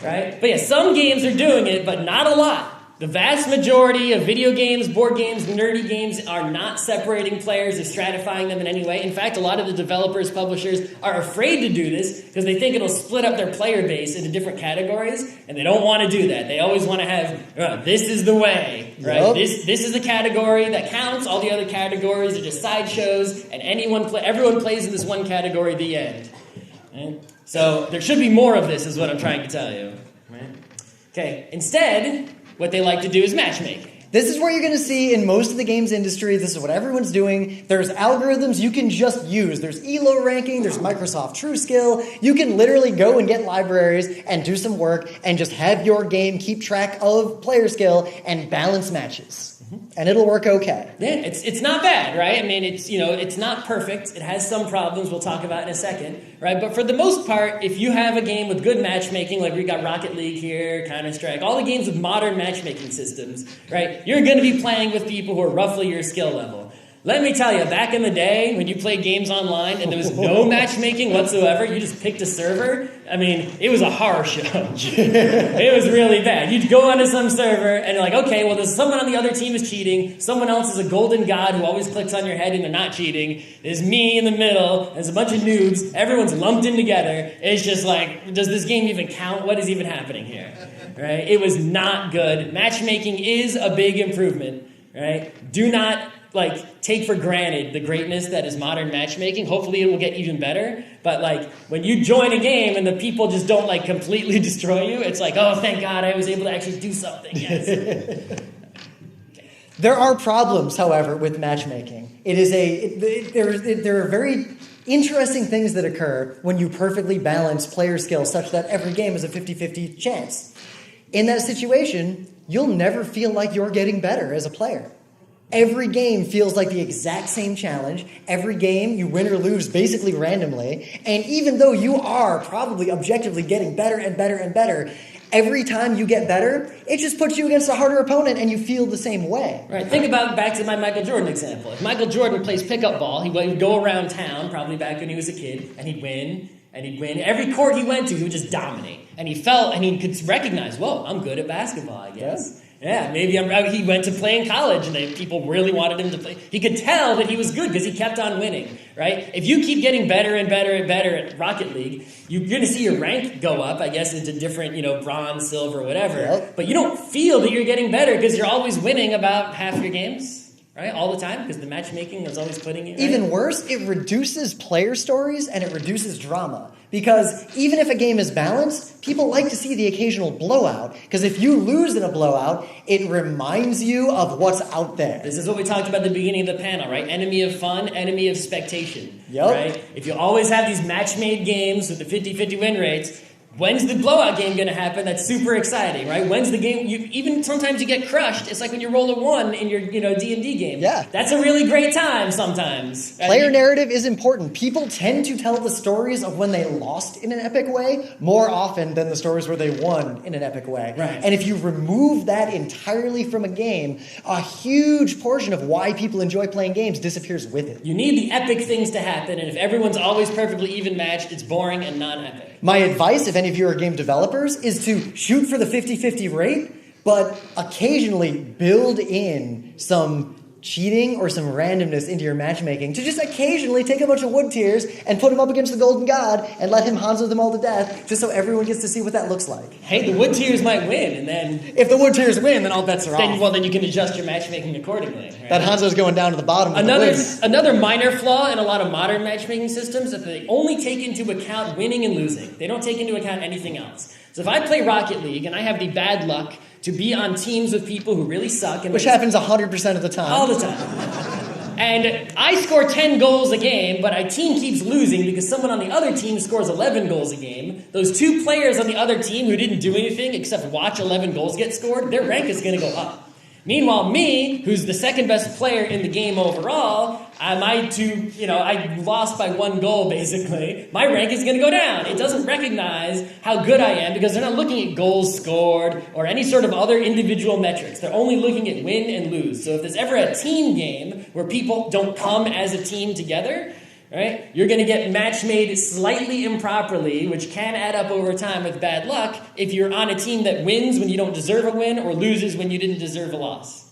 Right? But yeah, some games are doing it, but not a lot. The vast majority of video games, board games, nerdy games are not separating players or stratifying them in any way. In fact, a lot of the developers, publishers are afraid to do this because they think it'll split up their player base into different categories, and they don't want to do that. They always want to have, this is the way, right? Yep. This is the category that counts. All the other categories are just sideshows, and everyone plays in this one category, the end. Right? So there should be more of this, is what I'm trying to tell you. Right? Okay, instead, what they like to do is matchmaking. This is where you're going to see in most of the games industry, this is what everyone's doing. There's algorithms you can just use. There's ELO ranking, there's Microsoft TrueSkill. You can literally go and get libraries and do some work and just have your game keep track of player skill and balance matches. And it'll work okay. Yeah, it's not bad, right? I mean, it's not perfect. It has some problems we'll talk about in a second, right? But for the most part, if you have a game with good matchmaking, like we got Rocket League here, Counter-Strike, all the games with modern matchmaking systems, right? You're going to be playing with people who are roughly your skill level. Let me tell you, back in the day when you played games online and there was no matchmaking whatsoever, you just picked a server, I mean, it was a horror show. It was really bad. You'd go onto some server and you're like, okay, well, there's someone on the other team is cheating, someone else is a golden god who always clicks on your head and they're not cheating, there's me in the middle, there's a bunch of noobs, everyone's lumped in together. It's just like, does this game even count? What is even happening here? Right? It was not good. Matchmaking is a big improvement, right? Do not like take for granted the greatness that is modern matchmaking. Hopefully it will get even better. But like when you join a game and the people just don't like completely destroy you, it's like, oh, thank God I was able to actually do something. Yes. There are problems, however, with matchmaking. There are very interesting things that occur when you perfectly balance player skill such that every game is a 50-50 chance. In that situation, you'll never feel like you're getting better as a player. Every game feels like the exact same challenge. Every game, you win or lose basically randomly. And even though you are probably objectively getting better and better and better, every time you get better, it just puts you against a harder opponent and you feel the same way. Right. Think about back to my Michael Jordan example. If Michael Jordan plays pickup ball, he would go around town, probably back when he was a kid, and he'd win. And he'd win. Every court he went to, he would just dominate. And he felt, and he could recognize, whoa, I'm good at basketball, I guess. Yeah, maybe he went to play in college, and people really wanted him to play. He could tell that he was good because he kept on winning, right? If you keep getting better and better and better at Rocket League, you're going to see your rank go up, I guess, into different, bronze, silver, whatever. Yep. But you don't feel that you're getting better because you're always winning about half your games. Right, all the time, because the matchmaking is always putting you. Right? Even worse, it reduces player stories and it reduces drama. Because even if a game is balanced, people like to see the occasional blowout. Because if you lose in a blowout, it reminds you of what's out there. This is what we talked about at the beginning of the panel, right? Enemy of fun, enemy of expectation. Yep. Right? If you always have these match-made games with the 50-50 win rates, when's the blowout game going to happen? That's super exciting, right? When's the game? Even sometimes you get crushed. It's like when you roll a 1 in your D&D game. Yeah. That's a really great time sometimes. Player narrative is important. People tend to tell the stories of when they lost in an epic way more often than the stories where they won in an epic way. Right. And if you remove that entirely from a game, a huge portion of why people enjoy playing games disappears with it. You need the epic things to happen, and if everyone's always perfectly even matched, it's boring and non-epic. My advice, if any of you are game developers, is to shoot for the 50-50 rate, but occasionally build in some cheating or some randomness into your matchmaking to just occasionally take a bunch of wood tiers and put them up against the golden god and let him Hanzo them all to death just so everyone gets to see what that looks like. Hey, the wood tiers might win, and then... If the wood tiers win, then all bets are off. Well, then you can adjust your matchmaking accordingly. Right? That Hanzo's going down to the bottom of the list. Another minor flaw in a lot of modern matchmaking systems is that they only take into account winning and losing. They don't take into account anything else. So if I play Rocket League and I have the bad luck to be on teams with people who really suck... Which happens 100% of the time. All the time. And I score 10 goals a game, but our team keeps losing because someone on the other team scores 11 goals a game. Those two players on the other team who didn't do anything except watch 11 goals get scored, their rank is going to go up. Meanwhile, me, who's the second best player in the game overall, I lost by 1 goal, basically. My rank is going to go down. It doesn't recognize how good I am because they're not looking at goals scored or any sort of other individual metrics. They're only looking at win and lose. So if there's ever a team game where people don't come as a team together, right, you're going to get match made slightly improperly, which can add up over time with bad luck if you're on a team that wins when you don't deserve a win or loses when you didn't deserve a loss.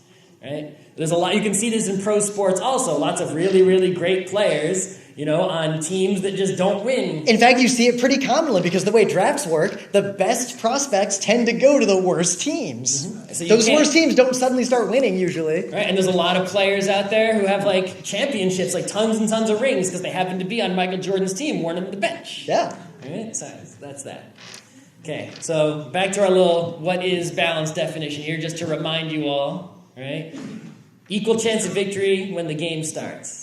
Right? There's a lot, you can see this in pro sports also. Lots of really, really great players, on teams that just don't win. In fact, you see it pretty commonly because the way drafts work, the best prospects tend to go to the worst teams. Mm-hmm. So those worst teams don't suddenly start winning usually. Right, and there's a lot of players out there who have championships, tons and tons of rings because they happen to be on Michael Jordan's team, worn him to the bench. Yeah. Right, so that's that. Okay, so back to our little what is balance definition here, just to remind you all, right? Equal chance of victory when the game starts.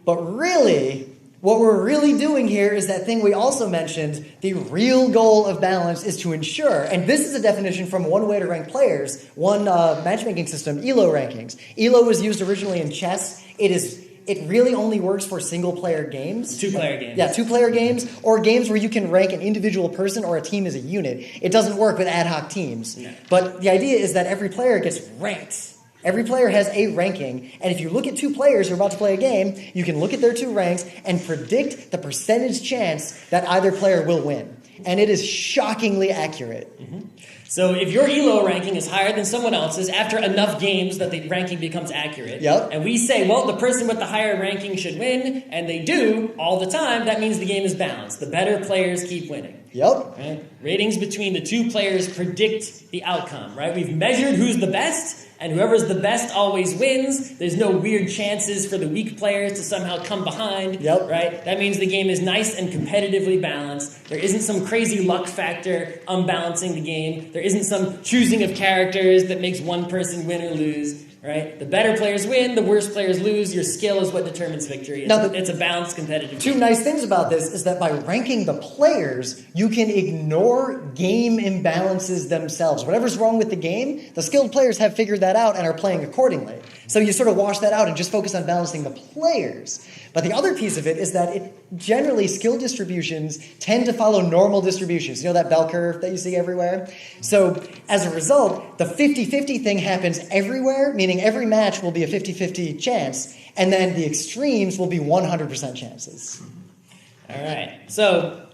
But really, what we're really doing here is that thing we also mentioned. The real goal of balance is to ensure, and this is a definition from one way to rank players, one matchmaking system, ELO rankings. ELO was used originally in chess. It really only works for single-player games. Two-player games. Yeah, two-player games, or games where you can rank an individual person or a team as a unit. It doesn't work with ad hoc teams. No. But the idea is that every player gets ranked. Every player has a ranking, and if you look at two players who are about to play a game, you can look at their two ranks and predict the percentage chance that either player will win. And it is shockingly accurate. Mm-hmm. So if your ELO ranking is higher than someone else's after enough games that the ranking becomes accurate, and we say, well, the person with the higher ranking should win, and they do all the time, that means the game is balanced. The better players keep winning. Yep. Right? Ratings between the two players predict the outcome, right? We've measured who's the best, and whoever's the best always wins. There's no weird chances for the weak players to somehow come behind, right? That means the game is nice and competitively balanced. There isn't some crazy luck factor unbalancing the game. There isn't some choosing of characters that makes one person win or lose. Right? The better players win, the worse players lose. Your skill is what determines victory. It's a balanced, competitive game. Two nice things about this is that by ranking the players, you can ignore game imbalances themselves. Whatever's wrong with the game, the skilled players have figured that out and are playing accordingly. So you sort of wash that out and just focus on balancing the players. But the other piece of it is that generally skill distributions tend to follow normal distributions. You know that bell curve that you see everywhere? So as a result, the 50-50 thing happens everywhere, meaning every match will be a 50-50 chance, and then the extremes will be 100% chances. All right. So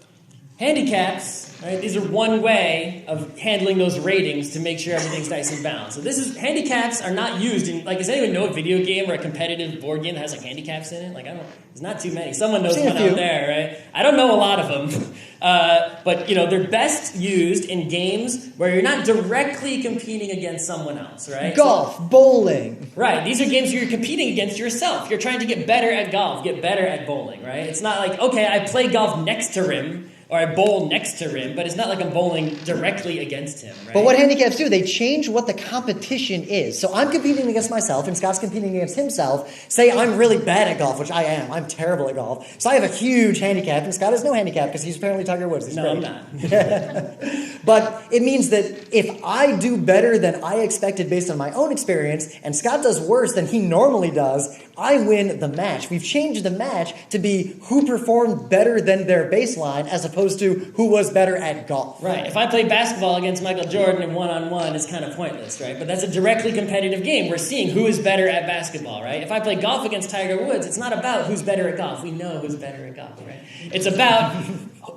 handicaps, right? These are one way of handling those ratings to make sure everything's nice and balanced. So handicaps are not used in, does anyone know a video game or a competitive board game that has handicaps in it? There's not too many. Someone knows one out there, right? I don't know a lot of them. But, they're best used in games where you're not directly competing against someone else, right? Golf, bowling. Right. These are games where you're competing against yourself. You're trying to get better at golf, get better at bowling, right? It's not like, okay, I play golf next to Rim, or I bowl next to Rim, but it's not like I'm bowling directly against him, right? But what handicaps do, they change what the competition is. So I'm competing against myself, and Scott's competing against himself. Say I'm really bad at golf, which I am. I'm terrible at golf. So I have a huge handicap, and Scott has no handicap because he's apparently Tiger Woods. He's no, great. I'm not. But it means that if I do better than I expected based on my own experience, and Scott does worse than he normally does, I win the match. We've changed the match to be who performed better than their baseline as opposed to who was better at golf. Right. If I play basketball against Michael Jordan in one-on-one, it's kind of pointless, right? But that's a directly competitive game. We're seeing who is better at basketball, right? If I play golf against Tiger Woods, it's not about who's better at golf. We know who's better at golf, right? It's about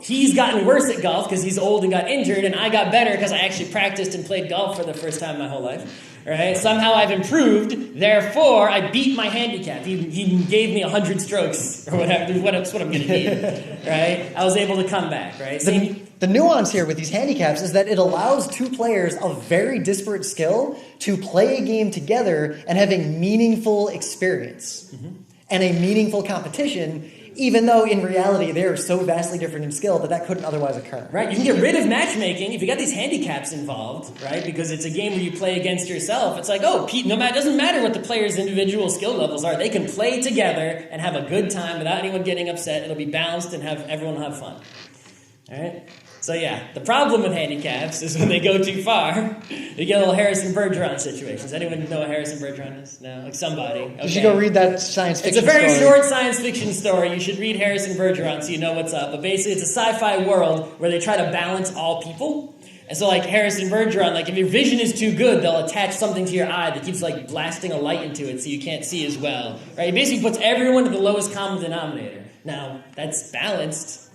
he's gotten worse at golf because he's old and got injured, and I got better because I actually practiced and played golf for the first time in my whole life. Right? Somehow I've improved, therefore I beat my handicap. He gave me 100 strokes or whatever. That's what I'm going to need. Right? I was able to come back. Right? The nuance here with these handicaps is that it allows two players of very disparate skill to play a game together and have a meaningful experience and a meaningful competition, even though in reality they are so vastly different in skill that couldn't otherwise occur. Right, you can get rid of matchmaking if you got these handicaps involved, right? Because it's a game where you play against yourself. It's like, it doesn't matter what the player's individual skill levels are. They can play together and have a good time without anyone getting upset. It'll be balanced and everyone will have fun. All right? So yeah, the problem with handicaps is when they go too far, you get a little Harrison Bergeron situation. Does anyone know what Harrison Bergeron is? No? Like somebody. Okay. You should go read that science fiction story. It's a very story. short science fiction story. You should read Harrison Bergeron so you know what's up. But basically it's a sci-fi world where they try to balance all people. And so like Harrison Bergeron, if your vision is too good, they'll attach something to your eye that keeps blasting a light into it so you can't see as well. Right? It basically puts everyone to the lowest common denominator. Now, that's balanced.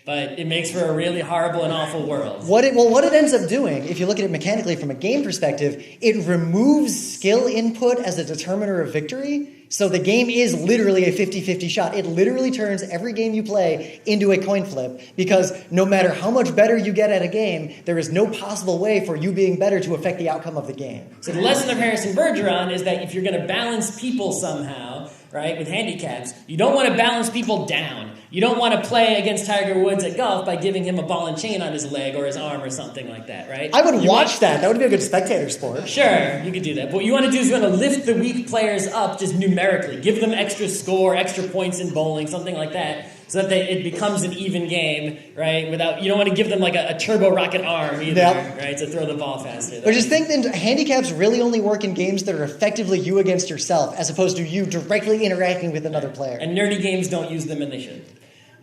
But it makes for a really horrible and awful world. What it ends up doing, if you look at it mechanically from a game perspective, it removes skill input as a determiner of victory. So the game is literally a 50-50 shot. It literally turns every game you play into a coin flip because no matter how much better you get at a game, there is no possible way for you being better to affect the outcome of the game. So the lesson of Harrison Bergeron is that if you're going to balance people somehow, right, with handicaps, you don't want to balance people down. You don't want to play against Tiger Woods at golf by giving him a ball and chain on his leg or his arm or something like that, right? I would watch that. That would be a good spectator sport. Sure, you could do that. But what you want to do is you want to lift the weak players up just numerically. Give them extra score, extra points in bowling, something like that, so that it becomes an even game, right? You don't want to give them like a turbo rocket arm either, right, to throw the ball faster. But just think that handicaps really only work in games that are effectively you against yourself as opposed to you directly interacting with another player. And nerdy games don't use them and they should.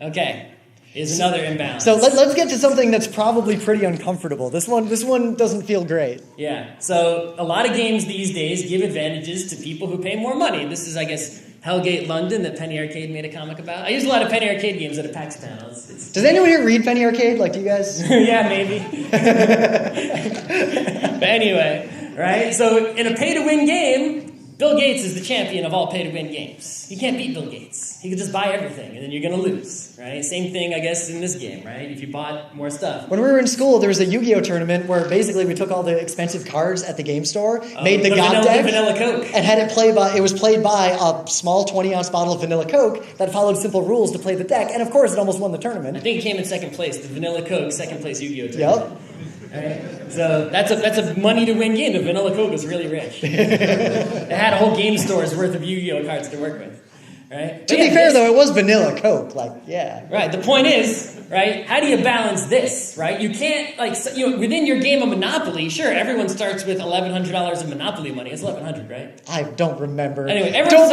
Okay, here's another imbalance. So let's get to something that's probably pretty uncomfortable. This one doesn't feel great. Yeah, so a lot of games these days give advantages to people who pay more money. This is, I guess, Hellgate London that Penny Arcade made a comic about. I use a lot of Penny Arcade games at a PAX panel. Does anyone here read Penny Arcade? Do you guys? Yeah, maybe. But anyway, right? So in a pay-to-win game, Bill Gates is the champion of all pay-to-win games. You can't beat Bill Gates. He could just buy everything, and then you're going to lose, right? Same thing, I guess, in this game, right? If you bought more stuff. When we were in school, there was a Yu-Gi-Oh tournament where basically we took all the expensive cards at the game store, made the God deck, vanilla Coke, and had it played by. It was played by a small 20-ounce bottle of vanilla Coke that followed simple rules to play the deck, and of course, it almost won the tournament. I think it came in second place. The vanilla Coke, second place Yu-Gi-Oh tournament. Yep. Right? So that's a money to win game. The vanilla Coke was really rich. It had a whole game store's worth of Yu-Gi-Oh cards to work with. Right? To be fair, though, it was vanilla Coke. Right. The point is, right, how do you balance this, right? You can't, within your game of Monopoly, sure, everyone starts with $1,100 of Monopoly money. It's $1,100, right? I don't remember. Anyway, everyone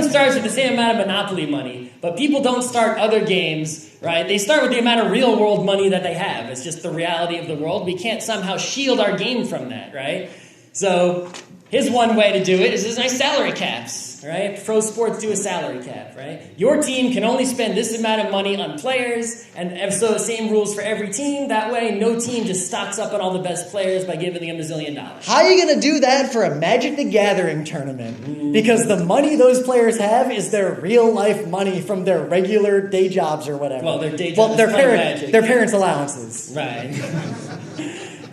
starts with the same amount of Monopoly money, but people don't start other games, right? They start with the amount of real-world money that they have. It's just the reality of the world. We can't somehow shield our game from that, right? So here's one way to do it, is there's nice salary caps. Right? Pro sports do a salary cap, right? Your team can only spend this amount of money on players, and so the same rules for every team. That way, no team just stocks up on all the best players by giving them $1 zillion. How are you going to do that for a Magic the Gathering tournament? Because the money those players have is their real-life money from their regular day jobs or whatever. Well, their day jobs, their parents' allowances. Right.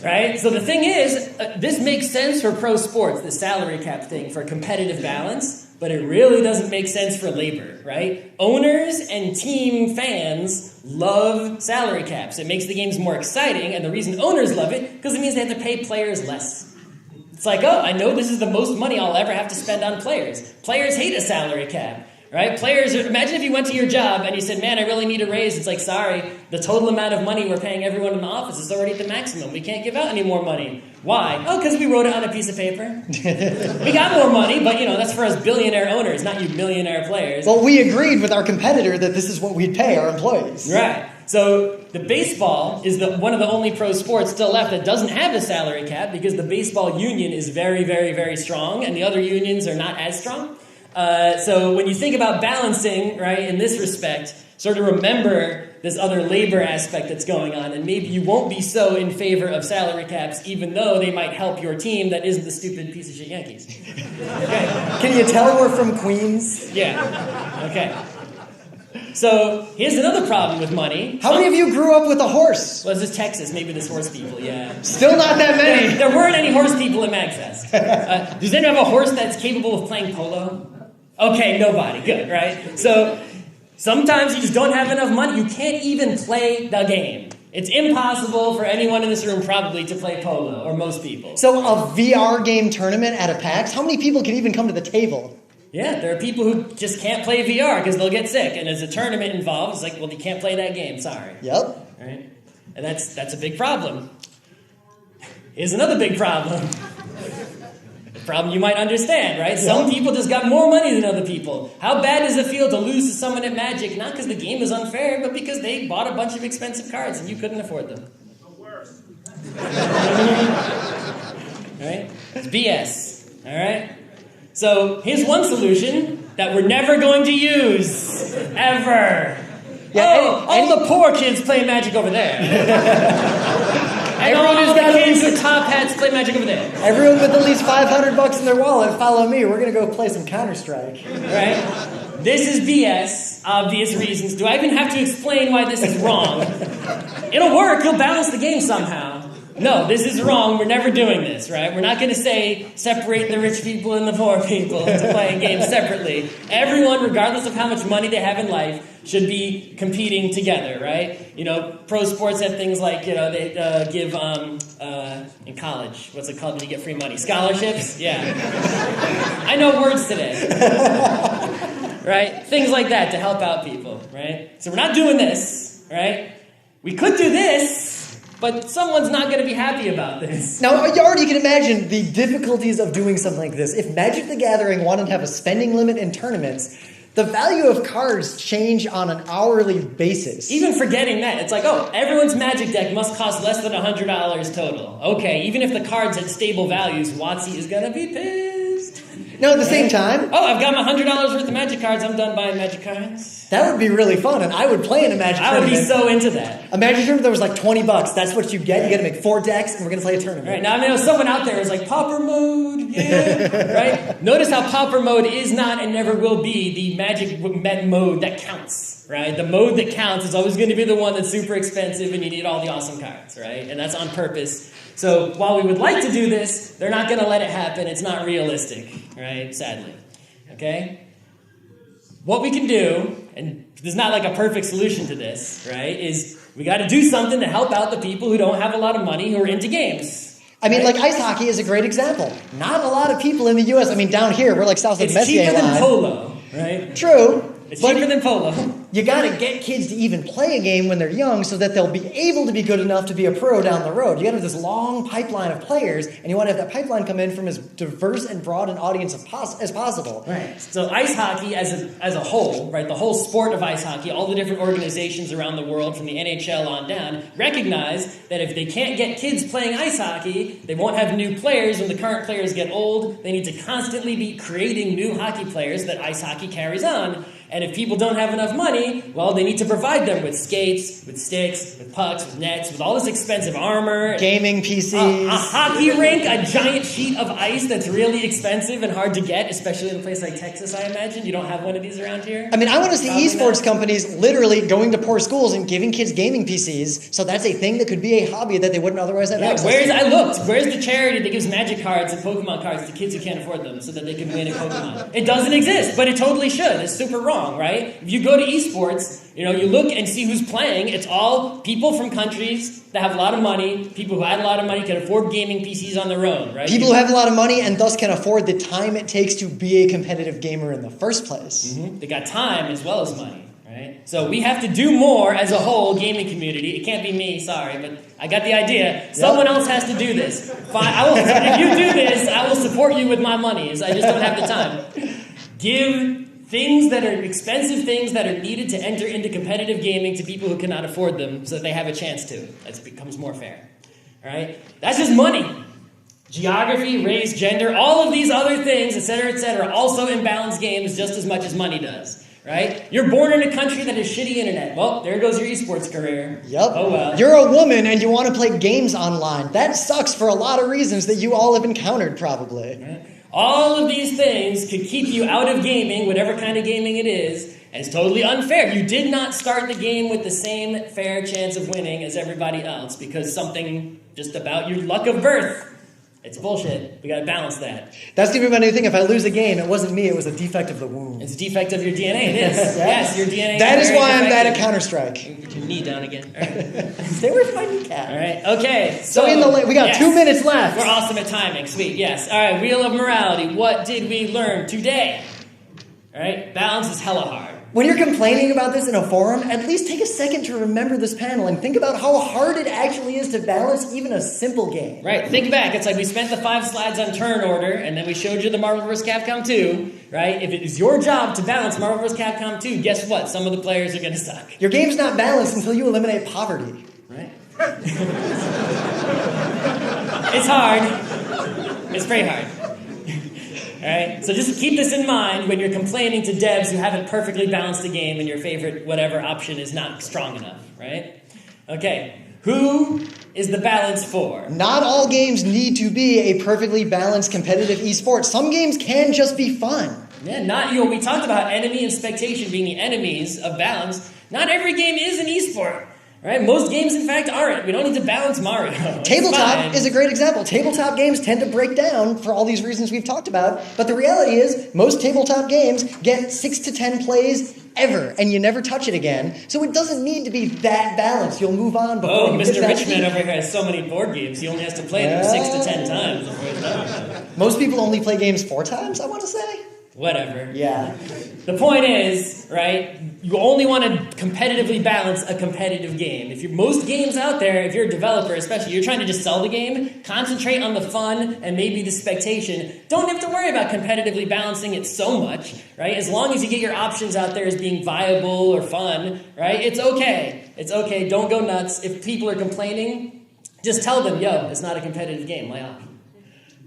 Right? So the thing is, this makes sense for pro sports, the salary cap thing, for competitive balance, but it really doesn't make sense for labor, right? Owners and team fans love salary caps. It makes the games more exciting, and the reason owners love it, because it means they have to pay players less. It's like, oh, I know this is the most money I'll ever have to spend on players. Players hate a salary cap. Right? Players, imagine if you went to your job and you said, man, I really need a raise. It's like, sorry, the total amount of money we're paying everyone in the office is already at the maximum. We can't give out any more money. Why? Oh, because we wrote it on a piece of paper. We got more money, but, that's for us billionaire owners, not you millionaire players. Well, we agreed with our competitor that this is what we'd pay our employees. Right. So the baseball is one of the only pro sports still left that doesn't have a salary cap because the baseball union is very, very, very strong, and the other unions are not as strong. So when you think about balancing, right, in this respect, sort of remember this other labor aspect that's going on, and maybe you won't be so in favor of salary caps, even though they might help your team that isn't the stupid piece of shit Yankees. Okay. Can you tell we're from Queens? Yeah. Okay. So here's another problem with money. How many of you grew up with a horse? Well, this is Texas. Maybe there's horse people, yeah. Still not that many. There weren't any horse people in MagFest. Does anyone have a horse that's capable of playing polo? Okay, nobody. Good, right? So sometimes you just don't have enough money. You can't even play the game. It's impossible for anyone in this room probably to play polo, or most people. So a VR game tournament at a PAX, how many people can even come to the table? Yeah, there are people who just can't play VR because they'll get sick. And as a tournament involved, it's like, well, you can't play that game. Sorry. Yep. Right? And that's a big problem. Here's another big problem. Problem you might understand, right? Some people just got more money than other people. How bad does it feel to lose to someone at Magic? Not because the game is unfair, but because they bought a bunch of expensive cards and you couldn't afford them. The worst. Right? It's BS. All right? So here's one solution that we're never going to use. Ever. Yeah, all the poor kids play Magic over there. And all the kids with top hats play Magic over there. Everyone with at least $500 in their wallet, follow me. We're going to go play some Counter-Strike. Right? This is BS. Obvious reasons. Do I even have to explain why this is wrong? It'll work. You'll balance the game somehow. No, this is wrong. We're never doing this, right? We're not going to say separate the rich people and the poor people into playing games separately. Everyone, regardless of how much money they have in life, should be competing together, right? Pro sports have things like, they give, in college, what's it called when you get free money? Scholarships? Yeah. I know words today. Right? Things like that to help out people, right? So we're not doing this, right? We could do this, but someone's not going to be happy about this. Now, you already can imagine the difficulties of doing something like this. If Magic the Gathering wanted to have a spending limit in tournaments, the value of cards change on an hourly basis. Even forgetting that. It's like, everyone's Magic deck must cost less than $100 total. Okay, even if the cards had stable values, WotC is going to be pissed. No, at the same time, Oh, I've got my $100 worth of Magic cards. I'm done buying Magic cards. that would be really fun, and I would play in a Magic I would be tournament. so into that. A Magic tournament that was like $20. That's what you get. You got to make 4 decks, and we're going to play a tournament. Right, now, I mean, someone out there is like, Pauper mode, yeah, right? Notice how Pauper mode is not and never will be the Magic mode that counts, right? The mode that counts is always going to be the one that's super expensive and you need all the awesome cards, right? And that's on purpose. So while we would like to do this, they're not going to let it happen. It's not realistic, right? Sadly, okay? What we can do, and there's not like a perfect solution to this, right, is we got to do something to help out the people who don't have a lot of money who are into games. I mean, right? like ice hockey is a great example. Not a lot of people in the U.S. I mean, down here, we're like south of It's Messier cheaper than line. polo, right? True. It's but cheaper than polo. you got to get kids to even play a game when they're young so that they'll be able to be good enough to be a pro down the road. You got to have this long pipeline of players, and you want to have that pipeline come in from as diverse and broad an audience as possible. Right. So ice hockey as a whole, right, the whole sport of ice hockey, all the different organizations around the world from the NHL on down, recognize that if they can't get kids playing ice hockey, they won't have new players. When the current players get old, they need to constantly be creating new hockey players that ice hockey carries on. And if people don't have enough money, well, they need to provide them with skates, with sticks, with pucks, with nets, with all this expensive armor. Gaming PCs. A hockey rink, a giant sheet of ice that's really expensive and hard to get, especially in a place like Texas, I imagine. You don't have one of these around here? I mean, I want to see Probably esports not. companies literally going to poor schools and giving kids gaming PCs. So that's a thing that could be a hobby that they wouldn't otherwise have Yeah, access to. I looked. Where's the charity that gives Magic cards and Pokemon cards to kids who can't afford them so that they can win a Pokemon? It doesn't exist, but it totally should. It's super wrong, right? If you go to esports, you look and see who's playing. It's all people from countries that have a lot of money. People who had a lot of money can afford gaming PCs on their own, right? People who have a lot of money and thus can afford the time it takes to be a competitive gamer in the first place. They got time as well as money, right? So we have to do more as a whole gaming community. It can't be me, sorry, but I got the idea. Someone else has to do this. Fine, if you do this, I will support you with my money. I just don't have the time. Give things that are expensive things that are needed to enter into competitive gaming to people who cannot afford them so that they have a chance to. That becomes more fair. All right? That's just money. Geography, race, gender, all of these other things, etc., also imbalance games just as much as money does. Right? You're born in a country that has shitty internet. Well, there goes your esports career. Yep. Oh well. You're a woman and you want to play games online. That sucks for a lot of reasons that you all have encountered probably. Right? All of these things could keep you out of gaming, whatever kind of gaming it is, and it's totally unfair. You did not start the game with the same fair chance of winning as everybody else because something just about your luck of birth. It's bullshit. We gotta balance that. That's going to be my new thing. If I lose a game, it wasn't me, it was a defect of the womb. It's a defect of your DNA. It is. Yes, your DNA. That is very why I'm bad at defective. Counter-Strike. Put your knee down again. All right. Stay away from my kneecap. All right. Okay. So we got yes. 2 minutes left. We're awesome at timing. Sweet. Yes. All right. Wheel of Morality. What did we learn today? All right. Balance is hella hard. When you're complaining about this in a forum, at least take a second to remember this panel and think about how hard it actually is to balance even a simple game. Right. Think back. It's like we spent the 5 slides on turn order, and then we showed you the Marvel vs. Capcom 2. Right. If it is your job to balance Marvel vs. Capcom 2, guess what? Some of the players are going to suck. Your game's not balanced until you eliminate poverty. Right. It's hard. It's pretty hard. All right, so just keep this in mind when you're complaining to devs who haven't perfectly balanced the game and your favorite whatever option is not strong enough, right? Okay, who is the balance for? Not all games need to be a perfectly balanced competitive esport. Some games can just be fun. Yeah, we talked about enemy and spectation being the enemies of balance. Not every game is an esport. Right? Most games, in fact, aren't. We don't need to balance Mario. Tabletop is a great example. Tabletop games tend to break down for all these reasons we've talked about. But the reality is, most tabletop games get 6 to 10 plays ever, and you never touch it again. So it doesn't need to be that balanced. You'll move on before Oh, you Mr. hit that Richmond peak. over here has so many board games, he only has to play them 6 to 10 times before he's done with them. Most people only play games 4 times, I want to say. Whatever. Yeah. The point is, right, you only want to competitively balance a competitive game. Most games out there, if you're a developer especially, you're trying to just sell the game, concentrate on the fun and maybe the spectation. Don't have to worry about competitively balancing it so much, right? As long as you get your options out there as being viable or fun, right, it's okay. It's okay, don't go nuts. If people are complaining, just tell them, yo, it's not a competitive game, lay off.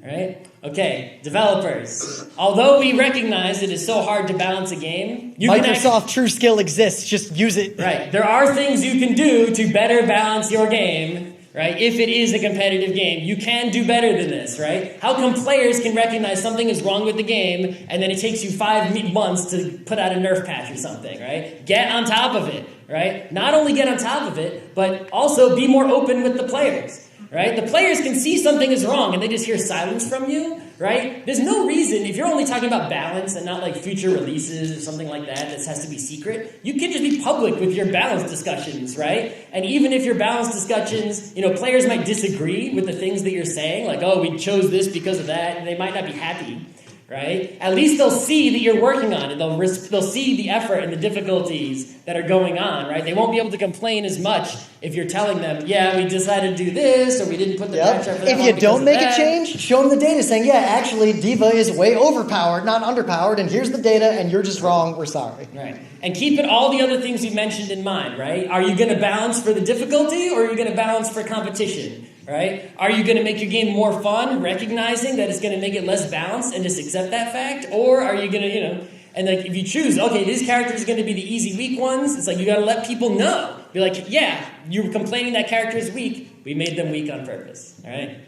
Right? Okay, developers. Although we recognize it is so hard to balance a game, Microsoft True Skill exists. Just use it. Right. There are things you can do to better balance your game, right? If it is a competitive game, you can do better than this, right? How come players can recognize something is wrong with the game, and then it takes you 5 months to put out a nerf patch or something, right? Get on top of it, right? Not only get on top of it, but also be more open with the players. Right? The players can see something is wrong and they just hear silence from you, right? There's no reason, if you're only talking about balance and not like future releases or something like that has to be secret, you can just be public with your balance discussions, right? And even if your balance discussions, players might disagree with the things that you're saying, like, oh, we chose this because of that, and they might not be happy. Right? At least they'll see that you're working on it. They'll see the effort and the difficulties that are going on, right? They won't be able to complain as much if you're telling them, yeah, we decided to do this, or we didn't put the patch up for that. If you don't make a change, show them the data saying, yeah, actually, Diva is way overpowered, not underpowered, and here's the data, and you're just wrong, we're sorry. Right. And keeping all the other things you mentioned in mind, right? Are you going to balance for the difficulty, or are you going to balance for competition? Right? Are you going to make your game more fun, recognizing that it's going to make it less balanced and just accept that fact? Or are you going to, and like if you choose, okay, this character is going to be the easy, weak ones, it's like you got to let people know. Be like, yeah, you were complaining that character is weak. We made them weak on purpose. All right?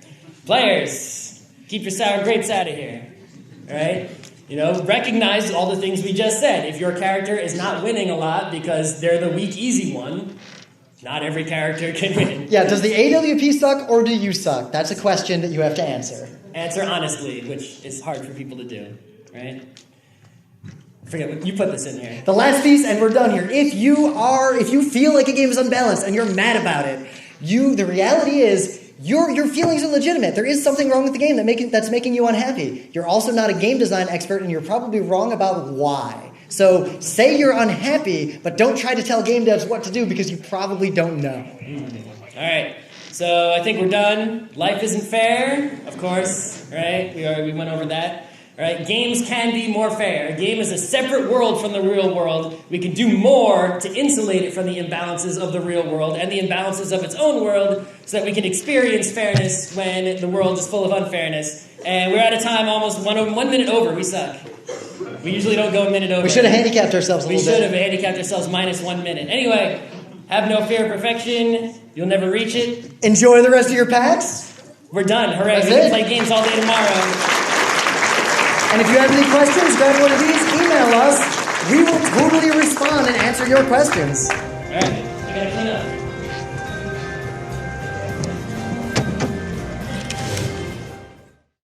Players, keep your sour grapes out of here. All right? Recognize all the things we just said. If your character is not winning a lot because they're the weak, easy one, not every character can win. Yeah, does the AWP suck or do you suck? That's a question that you have to answer. Answer honestly, which is hard for people to do, right? Forget what you put this in here. The last piece, and we're done here. If you feel like a game is unbalanced and you're mad about it, the reality is your feelings are legitimate. There is something wrong with the game that's making you unhappy. You're also not a game design expert, and you're probably wrong about why. So say you're unhappy, but don't try to tell game devs what to do because you probably don't know. All right. So I think we're done. Life isn't fair, of course, right? We went over that. All right. Games can be more fair. A game is a separate world from the real world. We can do more to insulate it from the imbalances of the real world and the imbalances of its own world so that we can experience fairness when the world is full of unfairness. And we're out of time, almost 1 minute over. We suck. We usually don't go a minute over. We should have handicapped ourselves a little bit. We should have handicapped ourselves minus 1 minute. Anyway, have no fear of perfection. You'll never reach it. Enjoy the rest of your PAX. We're done. Hooray. That's We can it. play games all day tomorrow. And if you have any questions, grab one of these, email us. We will totally respond and answer your questions. All right. I got to clean up.